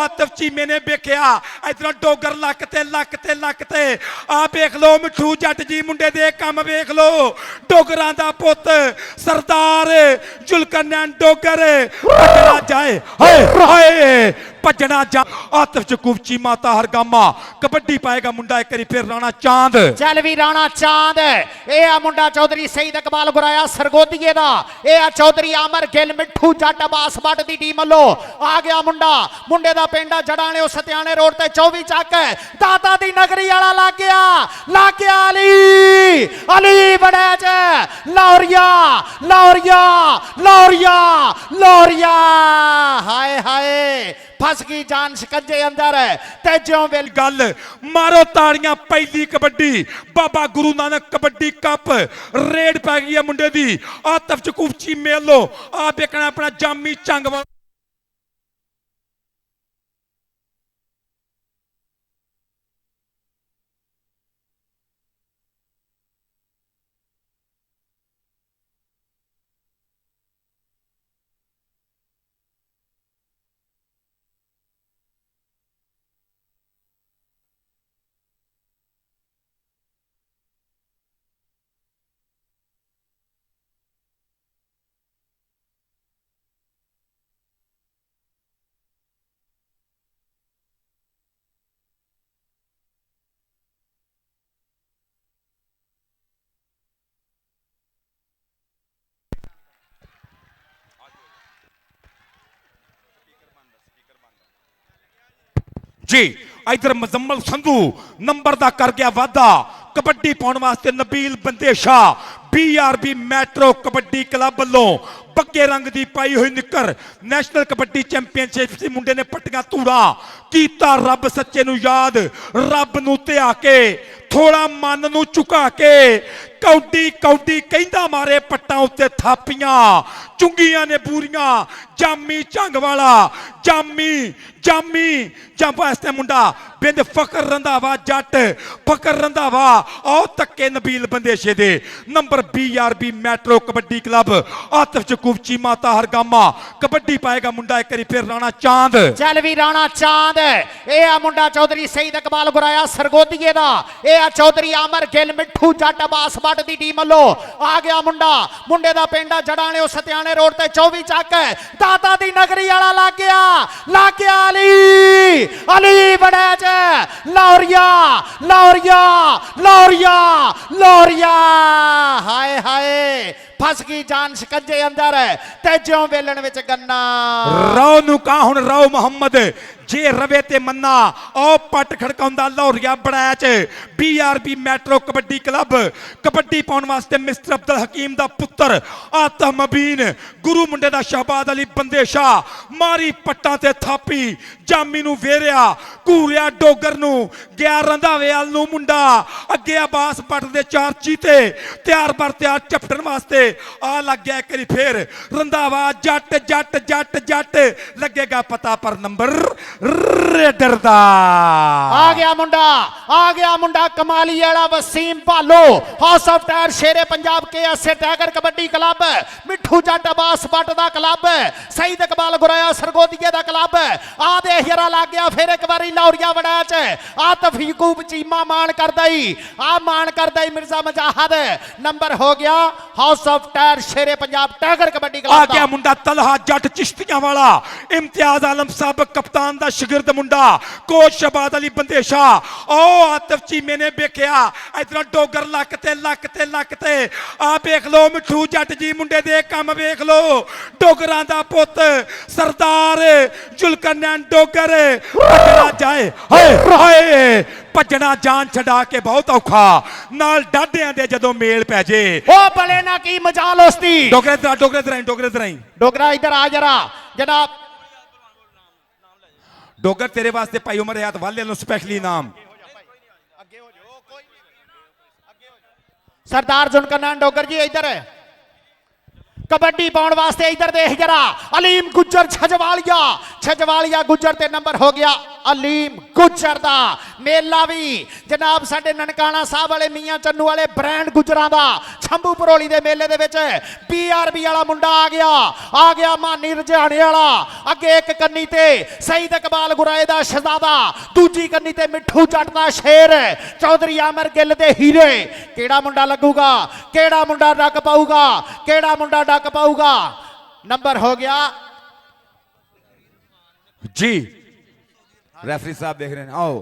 आतिफ चीमे ने वेखिया इधरों डोगर लक ते आ वेख लो मिठू जट जी मुंडे दे काम वेख लो डोगरां दा पुत सरदार जुल्करनैन डोगर भजना जाए हाय हाय भजना जा आतिफ यकूब चीमा ताहर गामा कबड्डी पाएगा मुंडा एक बारी फिर राणा चांद चल भी राणा चांद ए आ मुंडा चौधरी सईद इकबाल गुराया सरगोदिए दा ए आ चौधरी आमर गिल मिठू Jatt Abbas but the team लो आ गया मुंडा मुंडे दा पिंड जड़ाने सत्याने रोड ते 24 चक दाता दी नगरी वाला लग गया अली अली बड़े च लौरिया लौरिया लौरिया लौरिया हाय हाय फस गई जान शिकंजे अंदर ते ज्यों वेल गल मारो ताड़ियां पहली कबड्डी बाबा गुरु नानक कबड्डी कप रेड पै गई है मुंडे दी आतिफ यकूब चीमे लो आ देखना अपना जामी चंग जी इधर मजम्मल संधू नंबर दा कर गया वादा कबड्डी पाने वास्ते Nabeel Bandesha BRB metro kabaddi club वालों पक्के रंग दी पाई हुई निकर नेशनल कबड्डी चैंपियनशिप से मुंडे ने पट्टियां तूड़ा कीता रब सच्चे नू याद रब नू ध्या के थोड़ा मन नू झुका के कौडी कौडी कहंदा मारे पट्टां उत्ते थापियां चुंगियां ने बूरियां जामी झंग वाला जामी जामी जब ऐसे मुंडा बिंद फकर रंधावा जट फकर रंधावा आओ तक्के नबील बंदेशे दे number BRB metro kabaddi club Atif Yaqub Cheema Tahir Gama kabaddi पाएगा मुंडा एक बारी फिर राणा चांद चल भी राणा चांद ए आ मुंडा चौधरी सईद इकबाल गुराया सरगोदिए दा ए आ चौधरी आमर गिल मिठू Jatt Abbas but the team लो आ गया मुंडा मुंडे दा पिंड जड़ाने सत्याने रोड ते 24 चक दाता दी नगरी वाला लग गया अली अली बड़े च लौरिया लौरिया लौरिया लौरिया हाय हाय फस गई जान शिकंजे अंदर ते ज्यों वेलन विच गन्ना राव नु का हुन राव मोहम्मद जे रवे ते मन्ना ओ पट खड़काउंदा Lauriya बड़ैच BRB metro kabaddi club kabaddi pound वास्ते मिस्टर अब्दुल हकीम दा पुत्र आतिफ मबीन गुरु मुंडे दा शहबाद अली बंदेशा मारी पट्टां ते थापी जामी नू वेरिया घूरिया डोगर नू गया रंधावे वाल नू मुंडा अगे अब्बास पट दे 4 चीते तैयार बर तैयार चपटन वास्ते आ लग गया एक फिर रंधावा जट जट जट जट लगेगा पता पर नंबर रेडर दा आ गया मुंडा कमाली वाला वसीम भालो house of tyre Shere Punjab KSA tiger kabaddi club Mithu Jatt Abbas Butt दा क्लब सईद इकबाल गुराया सरगोदिए दा क्लब आ दे हिरा लग गया फिर एक बारी लौरिया बड़ा च आतिफ यकूब चीमा मान करदा ही मिर्जा मुजाहिद नंबर हो गया house of tyre Shere Punjab tiger kabaddi club आ गया मुंडा तलहा जट चिश्तियां वाला इम्तियाज आलम साहब कप्तान दा शिगिर्द मुंडा कोच शहबाद अली बंदेशा ओ आतिफ चीमे ने वेखिया इधरों डोगर लक ते आ वेख लो मिठू जट जी मुंडे दे काम वेख लो डोगरां दा पुत सरदार जुल्करनैन डोगर भजना जाए हाय हाय भजना जान छड़ा के बहुत औखा नाल डाडियां दे जदों मेल पै जे ओ भले ना की मजाल उसदी डोगरे डोगरा इधर आ जरा जनाब डोगर तेरे वास्ते भाई उमर हयात वाले नो स्पेशली नाम सरदार जुल्करनैन डोगर जी इधर कबड्डी पाउन वास्ते इधर देख जरा अलीम गुज्जर छजवालिया गुज्जर ते नंबर हो गया ਅਲੀਮ ਗੁੱਜਰ ਦਾ ਮੇਲਾ ਵੀ ਜਨਾਬ ਸਾਡੇ ਨਨਕਾਣਾ ਸਾਹਿਬ ਵਾਲੇ ਮੀਆਂ ਚੰਨੂ ਵਾਲੇ ਬ੍ਰਾਂਡ ਗੁੱਜਰਾਂ ਦਾ ਸ਼ੰਭੂ ਪਰੋਲੀ ਦੇ ਮੇਲੇ ਦੇ ਵਿੱਚ BRB ਵਾਲਾ ਮੁੰਡਾ ਆ ਗਿਆ ਮਾਨੀ ਰੁਝਾਣੇ ਵਾਲਾ ਅੱਗੇ ਇੱਕ ਕੰਨੀ ਤੇ ਸਈਦ ਇਕਬਾਲ ਗੁਰਾਏ ਦਾ ਸ਼ਹਜ਼ਾਦਾ ਦੂਜੀ ਕੰਨੀ ਤੇ ਮਿੱਠੂ ਜੱਟ ਦਾ ਸ਼ੇਰ ਚੌਧਰੀ ਆਮਰ ਗਿੱਲ ਦੇ ਹੀਰੇ ਕਿਹੜਾ ਮੁੰਡਾ ਲੱਗੂਗਾ ਕਿਹੜਾ ਮੁੰਡਾ ਡੱਕ ਪਾਊਗਾ ਕਿਹੜਾ ਮੁੰਡਾ ਡੱਕ ਪਾਊਗਾ ਨੰਬਰ ਹੋ ਗਿਆ जी रेफरी साहब देख रहे हैं आओ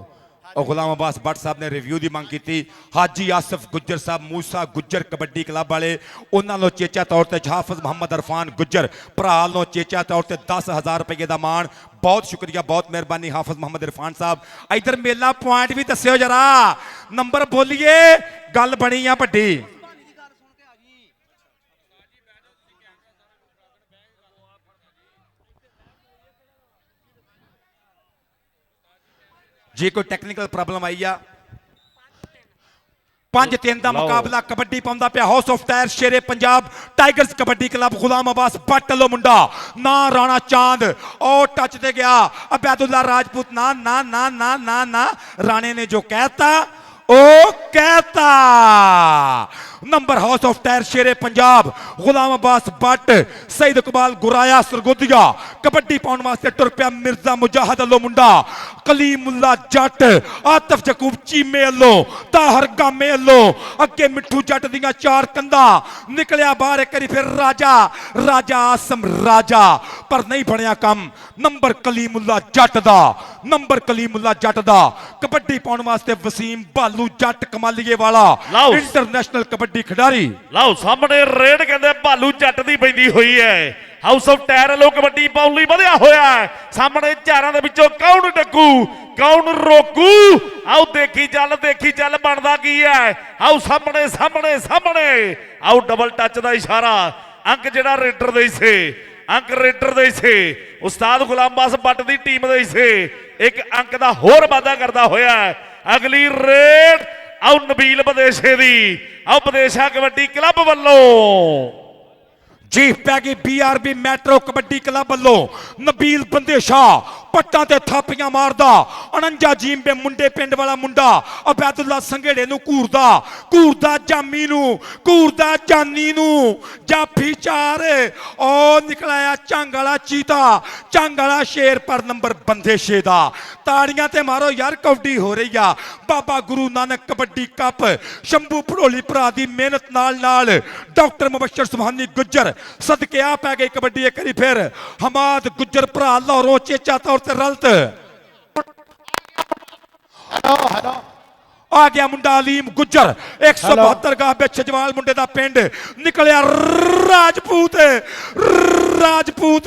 और गुलाम अब्बास भट्ट साहब ने रिव्यू की मांग की थी हाजी आसिफ गुज्जर साहब मूसा गुज्जर कबड्डी क्लब वाले उन्होंने चेचा तौर पर हाफिज मोहम्मद अरफान गुज्जर भरा नो चेचा तौर पर 10,000 रुपये का मान बहुत शुक्रिया बहुत मेहरबानी हाफिज मोहम्मद इरफान साहब इधर मेला पॉइंट भी दस्यो जरा नंबर बोलिए गल बनी आ भड्डी जी कोई टेक्निकल प्रॉब्लम आई आ 5-3 का मुकाबला कबड्डी पाउंदा पिया house of tyre Shere Punjab tigers kabaddi club गुलाम अब्बास भट्ट लो मुंडा ना राणा चांद और टच ते गया अबैदुल्ला राजपूत ना ना ना ना ना ना राणे ने जो कहता ओ कहता number house of tyre Shere Punjab Ghulam Abbas Bhatt Saeed Iqbal Guraya सरगोदिया kabaddi pound वास्ते टुर पिया मिर्जा मुजाहिद अलो मुंडा कलीमुल्ला जट आतिफ जकूब चीमे अलो ताहर गामे अलो अगे मिठू जट दियां 4 कंधा निकलिया बाहर एक फिर राजा राजा आसम राजा पर नहीं बनया कम नंबर कलीमुल्ला जट दा नंबर कलीमुल्ला जट दा कबड्डी पाउन वास्ते वसीम भालू जट कमालीए वाला इंटरनेशनल कबड्डी खिडारी लाओ सामने रेड कहते भालू जट दी पैंदी हुई है house of tyre low kabaddi pound लई वधिया होया है सामने चारां दे विचों कौन डकू कौन रोकू आओ देखी चल बनदा की है आओ सामने सामने सामने आओ डबल टच दा इशारा अंक जिहड़ा रेडर दे से अंक रेडर दे से उस्ताद गुलाम अब्बास भट्ट दी टीम दे से एक अंक दा होर वाधा करदा होया है अगली रेड आओ नबील बदेशे दी आओ बदेशा कबड्डी क्लब वल्लों जी पैगी BRB मैट्रो कबड्डी क्लब वालों नबील बंदेशा पट्टा ते थापियां मारदा 49 जींबे मुंडे पिंड वाला मुंडा अबैदुल्ला संघेड़े नू घूरदा जामी नू घूरदा जानी नू जाफी 4 ओ निकलाया झंग वाला चीता झंग वाला शेर पर नंबर बंदेशे दा ताड़ियां ते मारो यार कबड्डी हो रही आ बाबा गुरु नानक कबड्डी कप शंभू भड़ोली भरा दी मेहनत नाल डॉक्टर मुबशर सुभानी गुज्जर सदके आ पै गई कबड्डी एक बारी फिर हमाद गुज्जर भरा लाहौरों चेचा तौर ते रलत आ गया मुंडा अलीम गुज्जर 172 गाह पे छजवाल मुंडे दा पिंड निकलिया राजपूत राजपूत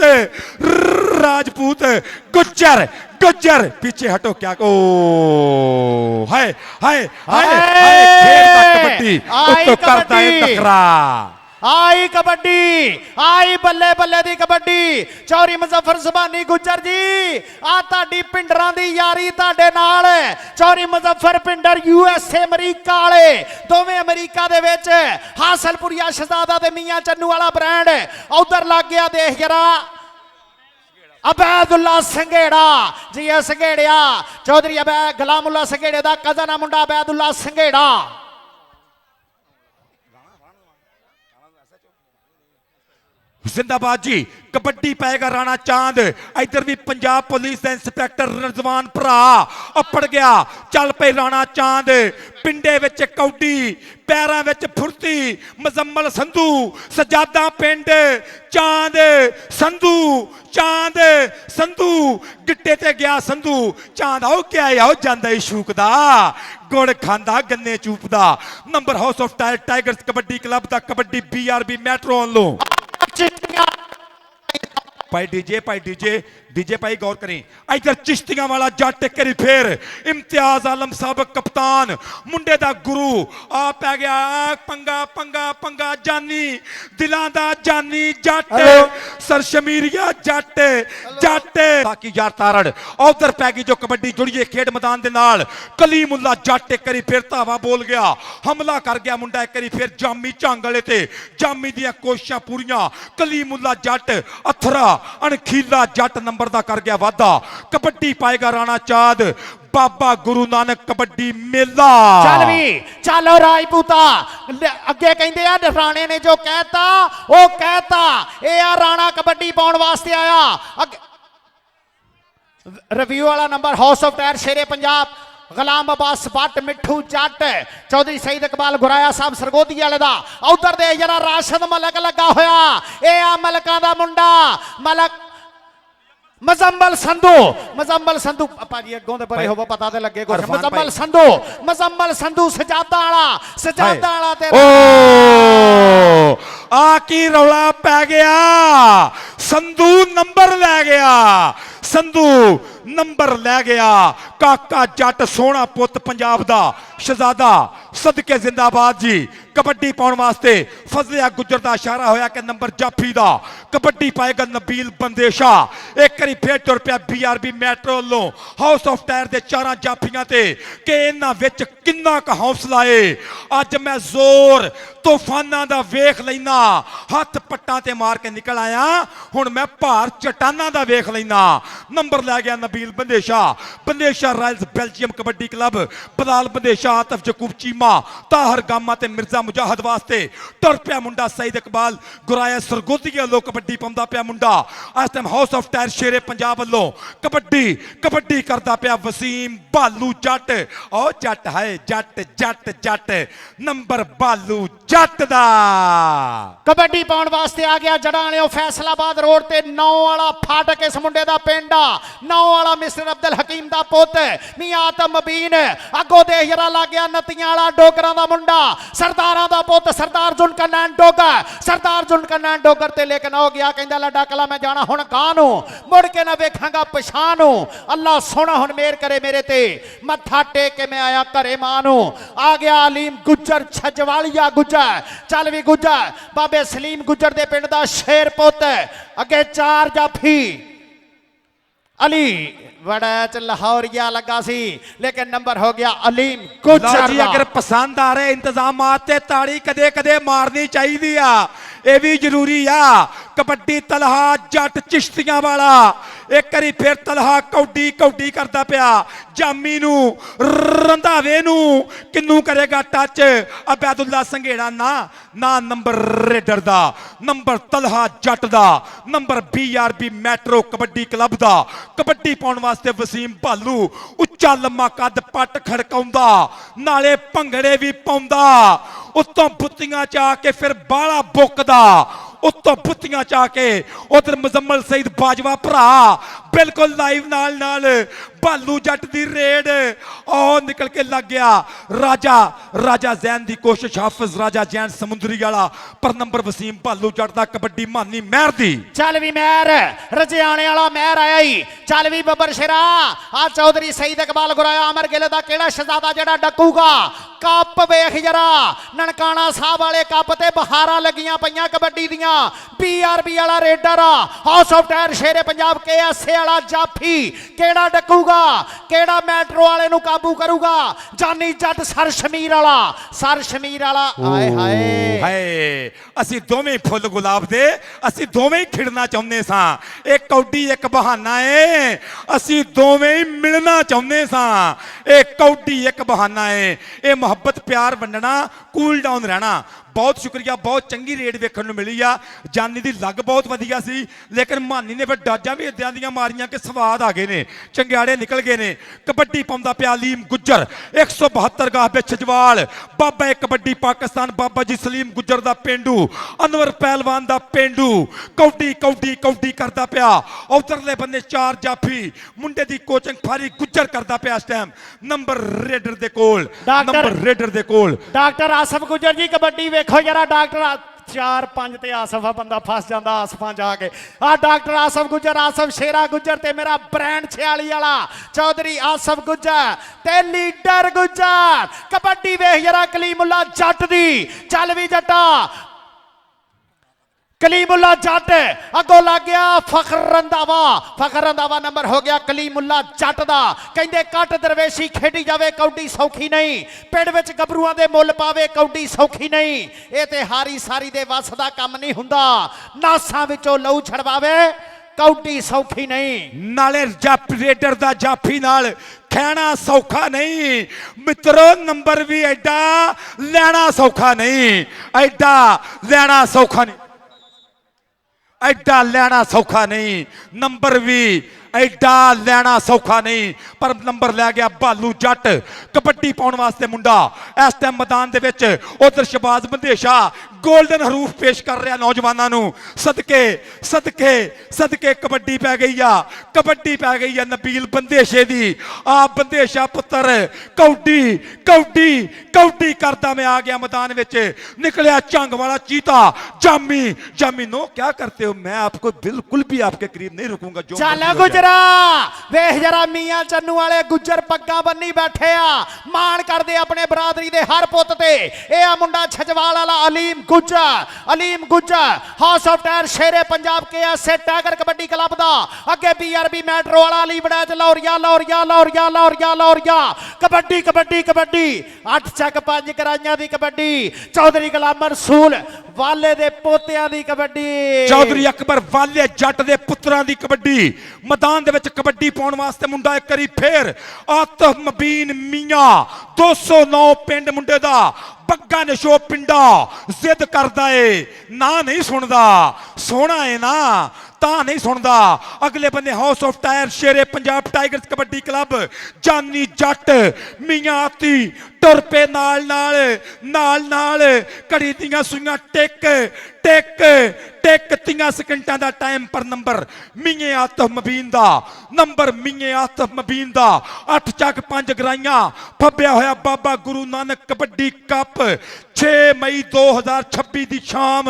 राजपूत गुज्जर गुज्जर पीछे हटो क्या ओ हाय हाय हाय हाय खेलता कबड्डी उत्तो करता है टकरा आई कबड्डी आई बल्ले बल्ले दी कबड्डी चौरी मुजफ्फर सुभानी गुज्जर जी आ ताडी पिंडरां दी यारी ताडे नाल चौरी मुजफ्फर पिंडर USA अमेरिका वाले दोवें अमेरिका दे विच हासलपुरिया शहजादा ते मियां चन्नू वाला ब्रांड उधर लग गया देख जरा अबैदुल्ला संघेड़ा जी संघेड़िया चौधरी गुलामुल्ला संघेड़े दा कजन मुंडा अबैदुल्ला संघेड़ा जिंदाबाद जी कबड्डी पाएगा राणा चांद इधर भी पंजाब पुलिस का इंस्पैक्टर रजवान भरा अपड़ गया चल पे राणा चांद पिंडे विच कौडी पैरां विच फुर्ती मजम्मल संधू सजादा पिंड चांद संधू गिट्टे ते गया संधू चांद आओ क्या आओ जांदा ही शूकदा गुड़ खांदा गन्ने चूपदा number house of tigers kabaddi club दा कबड्डी BRB मैट्रो लो भाई डीजे भाई गौर करें इधर चिश्तियां वाला जट एक बारी फिर इम्तियाज आलम साहब कप्तान मुंडे दा गुरु आ पै गया पंगा पंगा पंगा जानी दिलां दा जानी जट सरशमीरिया जट बाकी यार तारड़ उधर पै गई जो कबड्डी जुड़िए खेड मैदान दे नाल कलीमुल्ला जट एक बारी फिर धावा बोल गया हमला कर गया मुंडा एक बारी फिर जामी झंग वाले ते जामी दियां कोशिशां पूरियां कलीमुल्ला जट अथरा अणखीला जट नंबर ਨੰਬਰ ਦਾ ਕਰ ਗਿਆ ਵਾਧਾ। ਕਬੱਡੀ ਪਾਏਗਾ ਰਾਣਾ ਚਾঁਦ ਬਾਬਾ ਗੁਰੂ ਨਾਨਕ ਕਬੱਡੀ ਮੇਲਾ। ਚੱਲ ਵੀ ਚੱਲੋ ਰਾਜਪੂਤਾ ਅੱਗੇ ਕਹਿੰਦੇ ਆ ਰਾਣੇ ਨੇ ਜੋ ਕਹਿਤਾ ਉਹ ਕਹਿਤਾ। ਇਹ ਆ ਰਾਣਾ ਕਬੱਡੀ ਪਾਉਣ ਵਾਸਤੇ ਆਇਆ। ਰਿਵਿਊ ਵਾਲਾ number house of tiger Shere Punjab Ghulam Abbas Butt Mithu Jatt Chaudhry Saeed Iqbal ਗੁਰਾਇਆ ਸਾਹਿਬ ਸਰਗੋਦੀ ਵਾਲੇ ਦਾ। ਉਧਰ ਦੇ ਜਰਾ ਰਾਸ਼ਦ ਮਲਕ ਲੱਗਾ ਹੋਇਆ। ਇਹ ਆ ਮਲਕਾਂ ਦਾ ਮੁੰਡਾ ਮਲਕ ਮਜ਼ੰਮਲ ਸੰਧੂ ਭਾਜੀ ਅੱਗੋਂ ਤੇ ਪਰੇ ਹੋਵੋ ਪਤਾ ਤੇ ਲੱਗੇ ਕੁਝ। ਮਜ਼ੰਮਲ ਸੰਧੂ ਸਜਾਦਾ ਵਾਲਾ ਤੇ ਓ ਆ ਕੀ ਰੌਲਾ ਪੈ ਗਿਆ। ਸੰਧੂ ਨੰਬਰ ਲੈ ਗਿਆ। ਕਾਕਾ ਜੱਟ ਸੋਹਣਾ ਪੁੱਤ ਪੰਜਾਬ ਦਾ ਸ਼ਹਜ਼ਾਦਾ ਸਦਕੇ ਜ਼ਿੰਦਾਬਾਦ ਜੀ। ਕਬੱਡੀ ਪਾਉਣ ਵਾਸਤੇ ਫਜ਼ਲਿਆ ਗੁੱਜਰ ਦਾ ਇਸ਼ਾਰਾ ਹੋਇਆ ਕਿ ਨੰਬਰ ਜਾਫੀ ਦਾ। ਕਬੱਡੀ ਪਾਏਗਾ ਨਬੀਲ ਬੰਦੇਸ਼ਾ। ਇੱਕ ਵਾਰੀ ਫੇਰ ਤੁਰ ਪਿਆ BRB ਮੈਟਰੋ ਵੱਲੋਂ ਹਾਊਸ ਆਫ ਟਾਇਰ ਦੇ 4 ਜਾਫੀਆਂ ਤੇ ਕਿ ਇਹਨਾਂ ਵਿੱਚ ਕਿੰਨਾ ਕੁ ਹੌਸਲਾ ਏ। ਅੱਜ ਮੈਂ ਜ਼ੋਰ ਤੂਫਾਨਾਂ ਦਾ ਵੇਖ ਲੈਣਾ। ਹੱਥ ਪੱਟਾਂ ਤੇ ਮਾਰ ਕੇ ਨਿਕਲ ਆਇਆ, ਹੁਣ ਮੈਂ ਭਾਰ ਚਟਾਨਾਂ ਦਾ ਵੇਖ ਲੈਣਾ। ਨੰਬਰ ਲੈ ਗਿਆ Nabeel Bandesha Royals Belgium kabaddi club Bilal Bandesha Atif Yaqub Cheema Tahir Gama ਤੇ ਮਿਰਜ਼ਾ ਮੁਜਾਹਦ ਵਾਸਤੇ ਤੁਰ ਪਿਆ ਮੁੰਡਾ ਸਈਦ ਇਕਬਾਲ ਗੁਰਾਇਆ ਸਰਗੋਦੀ ਵੱਲੋਂ ਕਬੱਡੀ ਪਾਉਂਦਾ ਪਿਆ ਮੁੰਡਾ। ਇਸ time house of tiger Shere Punjab ਵੱਲੋਂ ਕਬੱਡੀ ਕਰਦਾ ਪਿਆ ਵਸੀਮ ਭਾਲੂ ਜੱਟ। ਓ ਜੱਟ ਹੈ ਜੱਟ ਨੰਬਰ ਭਾਲੂ ਜੱਟ ਦਾ। ਕਬੱਡੀ ਪਾਉਣ ਵਾਸਤੇ ਆ ਗਿਆ ਜੜਾਂ ਵਾਲਿਓ ਫੈਸਲਾਬਾਦ ਰੋਡ ਤੇ 9 ਵਾਲਾ ਫਾਟਕ ਇਸ ਮੁੰਡੇ ਦਾ ਪਿੰਡ ਆ। 9 ਵਾਲਾ ਮਿਸਟਰ ਅਬਦੁਲ ਹਕੀਮ ਦਾ ਪੁੱਤ ਮੀਆਂ ਆਤਮ ਮਬੀਨ। ਅੱਗੋਂ ਦੇ ਜਰਾ ਲੱਗ ਗਿਆ ਨਤੀਆਂ ਵਾਲਾ ਡੋਗਰਾਂ ਦਾ ਮੁੰਡਾ ਸਰਦਾਰਾਂ ਦਾ ਪੁੱਤ ਸਰਦਾਰ ਜੁਨਕਨੈਨ ਡੋਗਰ ਤੇ ਲੇਕਿਨ ਹੋ ਗਿਆ ਕਹਿੰਦਾ ਲੱਡਾ ਕਲਾ ਮੈਂ ਜਾਣਾ ਹੁਣ ਗਾਂ ਨੂੰ ਮੁੜ ਕੇ ਨਾ ਵੇਖਾਂਗਾ ਪਛਾਣ ਨੂੰ। ਅੱਲਾ ਸੋਹਣਾ ਹੁਣ ਮੇਰ ਕਰੇ ਮੇਰੇ ਤੇ ਮੱਥਾ ਟੇਕ ਕੇ ਮੈਂ ਆਇਆ ਘਰੇ ਮਾਂ ਨੂੰ। ਆ ਗਿਆ ਅਲੀਮ ਗੁੱਜਰ ਛਜਵਾਲੀਆ ਗੁੱਜਰ ਚੱਲ ਵੀ ਗੁੱਜਰ ਬਾਬੇ ਸਲੀਮ ਗੁੱਜਰ ਦੇ ਪਿੰਡ ਦਾ ਸ਼ੇਰ ਪੁੱਤ। ਅੱਗੇ 4 ਜਾਫੀ ਅਲੀ बड़ा च लाहौरिया लगा सी लेकिन नंबर हो गया अलीम गुजर। अगर पसंद आ रहे इंतजामात ते ताड़ी कदे कदे मारनी चाहिए आ, ये भी जरूरी आ। कबड्डी तलहा जट चिश्तियां वाला एक करी फिर तलहा कौडी करता पिया जामी नू रंधावे नू किन्नू करेगा टच अबैदुल्ला संघेड़ा ना नंबर रेडर दा नंबर तलहा जट दा number BRB metro kabaddi club दा। कबड्डी पाउण वास्ते वसीम भालू उच्चा लम्मा कद पट खड़काउंदा नाले भंगड़े भी पाउंदा उत्तों बुत्तियां चा के फिर बाला बुकदा उत्तों बुत्तियां चा के उधर मुजम्मल सईद बाजवा भरा बिल्कुल लाइव नाल भालू जट दी रेड और निकल के लग गया राजा जैन दी कोशिश हाफिज राजा जैन समुंदरी वाला पर नंबर वसीम भालू जट दा कबड्डी मानी महर दी। चल भी महर रजियाने वाला महर आया ही चल भी बबर शेरा आ चौधरी सईद इकबाल गुराया अमर गिल दा केड़ा शहजादा जेड़ा डकूगा कप वेख जरा ननकाना साहब वाले कप ते बहारा लगियां पईयां कबड्डी दियां। BRB वाला raider house of tyre Shere Punjab KSA वाला जाफी केड़ा डकूगा केड़ा मैट्रो वाले नु काबू करूगा जानी जट सर शमीर वाला आए हाय असी दोवें फुल गुलाब दे असी दोवें खिड़ना चाहुंदे सां। एक कौडी एक बहाना है असी दोवें मिलना चाहुंदे सां। एक कौडी एक बहाना है ये मोहब्बत प्यार वंडना कूल डाउन रहना। बहुत शुक्रिया बहुत चंगी रेड वेखण नूं मिली आ। जानी दी लग बहुत वधिया सी लेकिन मानी ने फिर डाजा भी इदां दियां मारियां कि स्वाद आ गए ने चंगियाड़े निकल गए ने। कबड्डी पाउंदा पिया अलीम गुज्जर 172 गाह पे छजवाल बाबा एक कबड्डी पाकिस्तान बाबा जी सलीम गुज्जर दा पेंडू अनवर पहलवान दा पेंडू कौडी करदा पिया। उधरले बंदे 4 जाफी मुंडे दी कोचिंग फारी गुज्जर करदा पिया। इस टाइम नंबर रेडर दे कोल डॉक्टर आसफ गुज्जर जी कबड्डी देखो जरा डॉक्टर 4-5 ते आसफ बंदा फस जाता आसफा जाके आ डॉक्टर आसफ गुज्जर आसफ शेरा गुज्जर ते मेरा ब्रांड 46 वाला चौधरी आसफ गुज्जर ते लीडर गुज्जर। कबड्डी वेख जरा कलीमुल्ला जट दी चल भी जट्टा कलीमुल्ला जट अगों लग गया फखर रंधावा नंबर हो गया कलीमुल्ला जट दा। कहंदे कट दरवेशी खेडी जावे कौडी सौखी नहीं पिंड विच गबरूआं दे मुल पावे कौडी सौखी नहीं ये ते हारी सारी दे वस दा काम नहीं हुंदा। नासां विचों लहू छड़वावे ਕੌਡੀ ਸੌਖੀ ਨਹੀਂ। ਨਾਲੇ ਰੇਡਰ ਦਾ ਜਾਫੀ ਨਾਲ ਖਹਿਣਾ ਸੌਖਾ ਨਹੀਂ ਮਿੱਤਰੋ, ਨੰਬਰ ਵੀ ਐਡਾ ਲੈਣਾ ਸੌਖਾ ਨਹੀਂ, ਐਡਾ ਲੈਣਾ ਸੌਖਾ ਨਹੀਂ, ਐਡਾ ਲੈਣਾ ਸੌਖਾ ਨਹੀਂ, ਨੰਬਰ ਵੀ ਐਡਾ ਲੈਣਾ ਸੌਖਾ ਨਹੀਂ। ਪਰ ਨੰਬਰ ਲੈ ਗਿਆ ਭਾਲੂ ਜੱਟ, ਕਬੱਡੀ ਪਾਉਣ ਵਾਸਤੇ ਮੁੰਡਾ ਇਸ ਟਾਈਮ ਮੈਦਾਨ ਦੇ ਵਿੱਚ। ਉਧਰ ਸ਼ਬਾਜ਼ ਬੰਦੇਸ਼ਾ ਗੋਲਡਨ ਹਰੂਫ ਪੇਸ਼ ਕਰ ਰਿਹਾ ਨੌਜਵਾਨਾਂ ਨੂੰ। ਸਦਕੇ ਸਦਕੇ ਸਦਕੇ ਕਬੱਡੀ ਪੈ ਗਈ ਆ, ਕਬੱਡੀ ਪੈ ਗਈ ਆ ਨਬੀਲ ਬੰਦੇਸ਼ੇ ਦੀ। ਆ ਬੰਦੇਸ਼ਾ ਪੁੱਤਰ ਕੌਡੀ ਕੌਡੀ ਕੌਡੀ ਕਰਦਾ ਮੈਂ ਆ ਗਿਆ ਮੈਦਾਨ ਵਿੱਚ। ਨਿਕਲਿਆ ਝੰਗ ਵਾਲਾ ਚੀਤਾ ਜਾਮੀ। ਜਾਮੀ नो क्या करते हो, मैं आपको बिल्कुल भी आपके करीब नहीं रुकूंगा। जो ਚੱਲ ਗੁਜਰਾ ਵੇਖ ਜਰਾ ਮੀਆਂ ਚੰਨੂ ਵਾਲੇ ਗੁੱਜਰ ਪੱਗਾਂ ਬੰਨੀ ਬੈਠੇ ਆ, ਮਾਣ ਕਰਦੇ ਆਪਣੇ ਬਰਾਦਰੀ ਦੇ ਹਰ ਪੁੱਤ ਤੇ। ਇਹ ਆ ਮੁੰਡਾ ਛਜਵਾਲ ਵਾਲਾ Aleem Gujjar, Aleem Gujjar house of tiger Shere Punjab KSA tiger kabaddi club ਦਾ। ਅੱਗੇ BRB ਮੈਟਰੋ ਵਾਲਾ ਅਲੀ ਵੜੈਚ ਲਾਹੌਰੀਆ ਲਾਹੌਰੀਆ ਲਾਹੌਰੀਆ ਲਾਹੌਰੀਆ ਲਾਹੌਰੀਆ। ਕਬੱਡੀ ਕਬੱਡੀ ਕਬੱਡੀ 8 ਚੱਕ 5 ਕਰਾਈਆਂ ਦੀ ਕਬੱਡੀ। ਚੌਧਰੀ ਗੁਲਾਮ ਰਸੂਲ ਵਾਲੇ ਦੇ ਪੋਤਿਆਂ ਦੀ ਕਬੱਡੀ। ਚੌਧਰੀ ਅਕਬਰ ਵਾਲੇ ਜੱਟ ਦੇ ਪੁੱਤਰਾਂ ਦੀ ਕਬੱਡੀ। ਮੈਦਾਨ ਦੇ ਵਿੱਚ ਕਬੱਡੀ ਪਾਉਣ ਵਾਸਤੇ ਮੁੰਡਾ ਇੱਕ ਵਾਰੀ ਫੇਰ ਆਤਫ ਮਬੀਨ ਮੀਆਂ 209 ਪਿੰਡ ਮੁੰਡੇ ਦਾ। ਬੱਗਾ ਨਸ਼ੋ ਪਿੰਡਾ ਜ਼ਿੱਦ ਕਰਦਾ ਏ, ਨਾ ਨਹੀਂ ਸੁਣਦਾ, ਸੋਹਣਾ ਏ ਨਾ ਤਾਂ ਨਹੀਂ ਸੁਣਦਾ। ਅਗਲੇ ਬੰਦੇ house of tiger Shere Punjab tigers kabaddi club ਜਾਨੀ ਜੱਟ ਮੀਆਂ ਆਤੀ ਟੁਰ ਪੇ ਨਾਲ ਨਾਲ ਨਾਲ ਨਾਲ ਘੜੀ ਦੀਆਂ ਸੂਈਆਂ ਟਿਕ ਟਿਕ ਟਿਕ 30 ਸਕਿੰਟਾਂ ਦਾ ਟਾਈਮ ਪਰ ਨੰਬਰ ਮੀਏ ਆਤਫ ਮਬੀਨ ਦਾ। ਨੰਬਰ ਮੀਏ ਆਤਫ ਮਬੀਨ ਦਾ 8 ਚੱਕ 5 ਗਰਾਈਆਂ। ਫੱਬਿਆ ਹੋਇਆ ਬਾਬਾ ਗੁਰੂ ਨਾਨਕ ਕਬੱਡੀ ਕੱਪ 6 ਮਈ 2026 ਦੀ ਸ਼ਾਮ।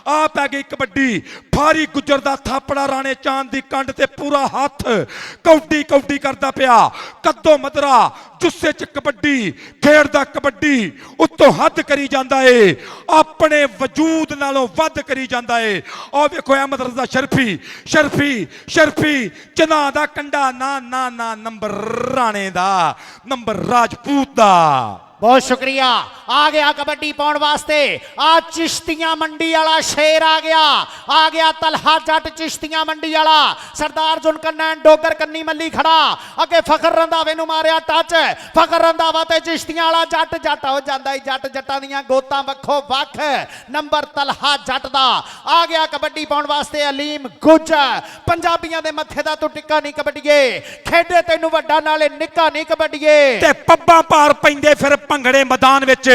ਆ ਪੈ ਗਈ ਕਬੱਡੀ। ਫਾਰੀ ਗੁੱਜਰ ਦਾ ਥਾਪੜਾ ਰਾਣੇ ਚਾਂਦ ਦੀ ਕੰਡ ਤੇ ਪੂਰਾ ਹੱਥ ਕੌਡੀ ਕੌਡੀ ਕਰਦਾ ਪਿਆ। ਕੱਦੋ ਮਦਰਾ ਜੁੱਸੇ ਚ ਕਬੱਡੀ ਖੇਡਦਾ, ਕਬੱਡੀ ਉੱਤੋਂ ਹੱਦ ਕਰੀ ਜਾਂਦਾ ਏ, ਆਪਣੇ ਵਜੂਦ ਨਾਲੋਂ ਵੱਧ ਕਰੀ ਜਾਂਦਾ ਏ। ਆਹ ਵੇਖੋ ਅਹਿਮਦ ਰਜ਼ਾ ਸ਼ਰਫੀ ਸ਼ਰਫੀ ਸ਼ਰਫੀ ਚਨਾ ਦਾ ਕੰਡਾ ਨਾ ਨਾ ਨਾ ਨੰਬਰ ਰਾਣੇ ਦਾ, ਨੰਬਰ ਰਾਜਪੂਤ ਦਾ। बहुत शुक्रिया। आ गया कबड्डी पाउण वास्ते आ चिश्तियां मंडी वाला शेर आ गया तलहा जट चिश्तियां मंडी वाला। सरदार जुनकन्ना डोगर कन्नी मल्ली खड़ा। अगे फखर रंधावे नु मारिया टच। फखर रंधावा ते चिश्तियां वाला जट जट हो जांदा है। जट जट्टां दीयां गोतां वखो वख। नंबर तलहा जट दा। आ गया कबड्डी पाउण वास्ते अलीम गुज्जर। पंजाबियां दे मत्थे दा तू टिक्का नहीं कबड्डीए, खेडे तैनू वड्डा नाले निक्का नहीं कबड्डीए। ते पब्बां पार पैंदे फिर ਭੰਗੜੇ ਮੈਦਾਨ ਵਿੱਚ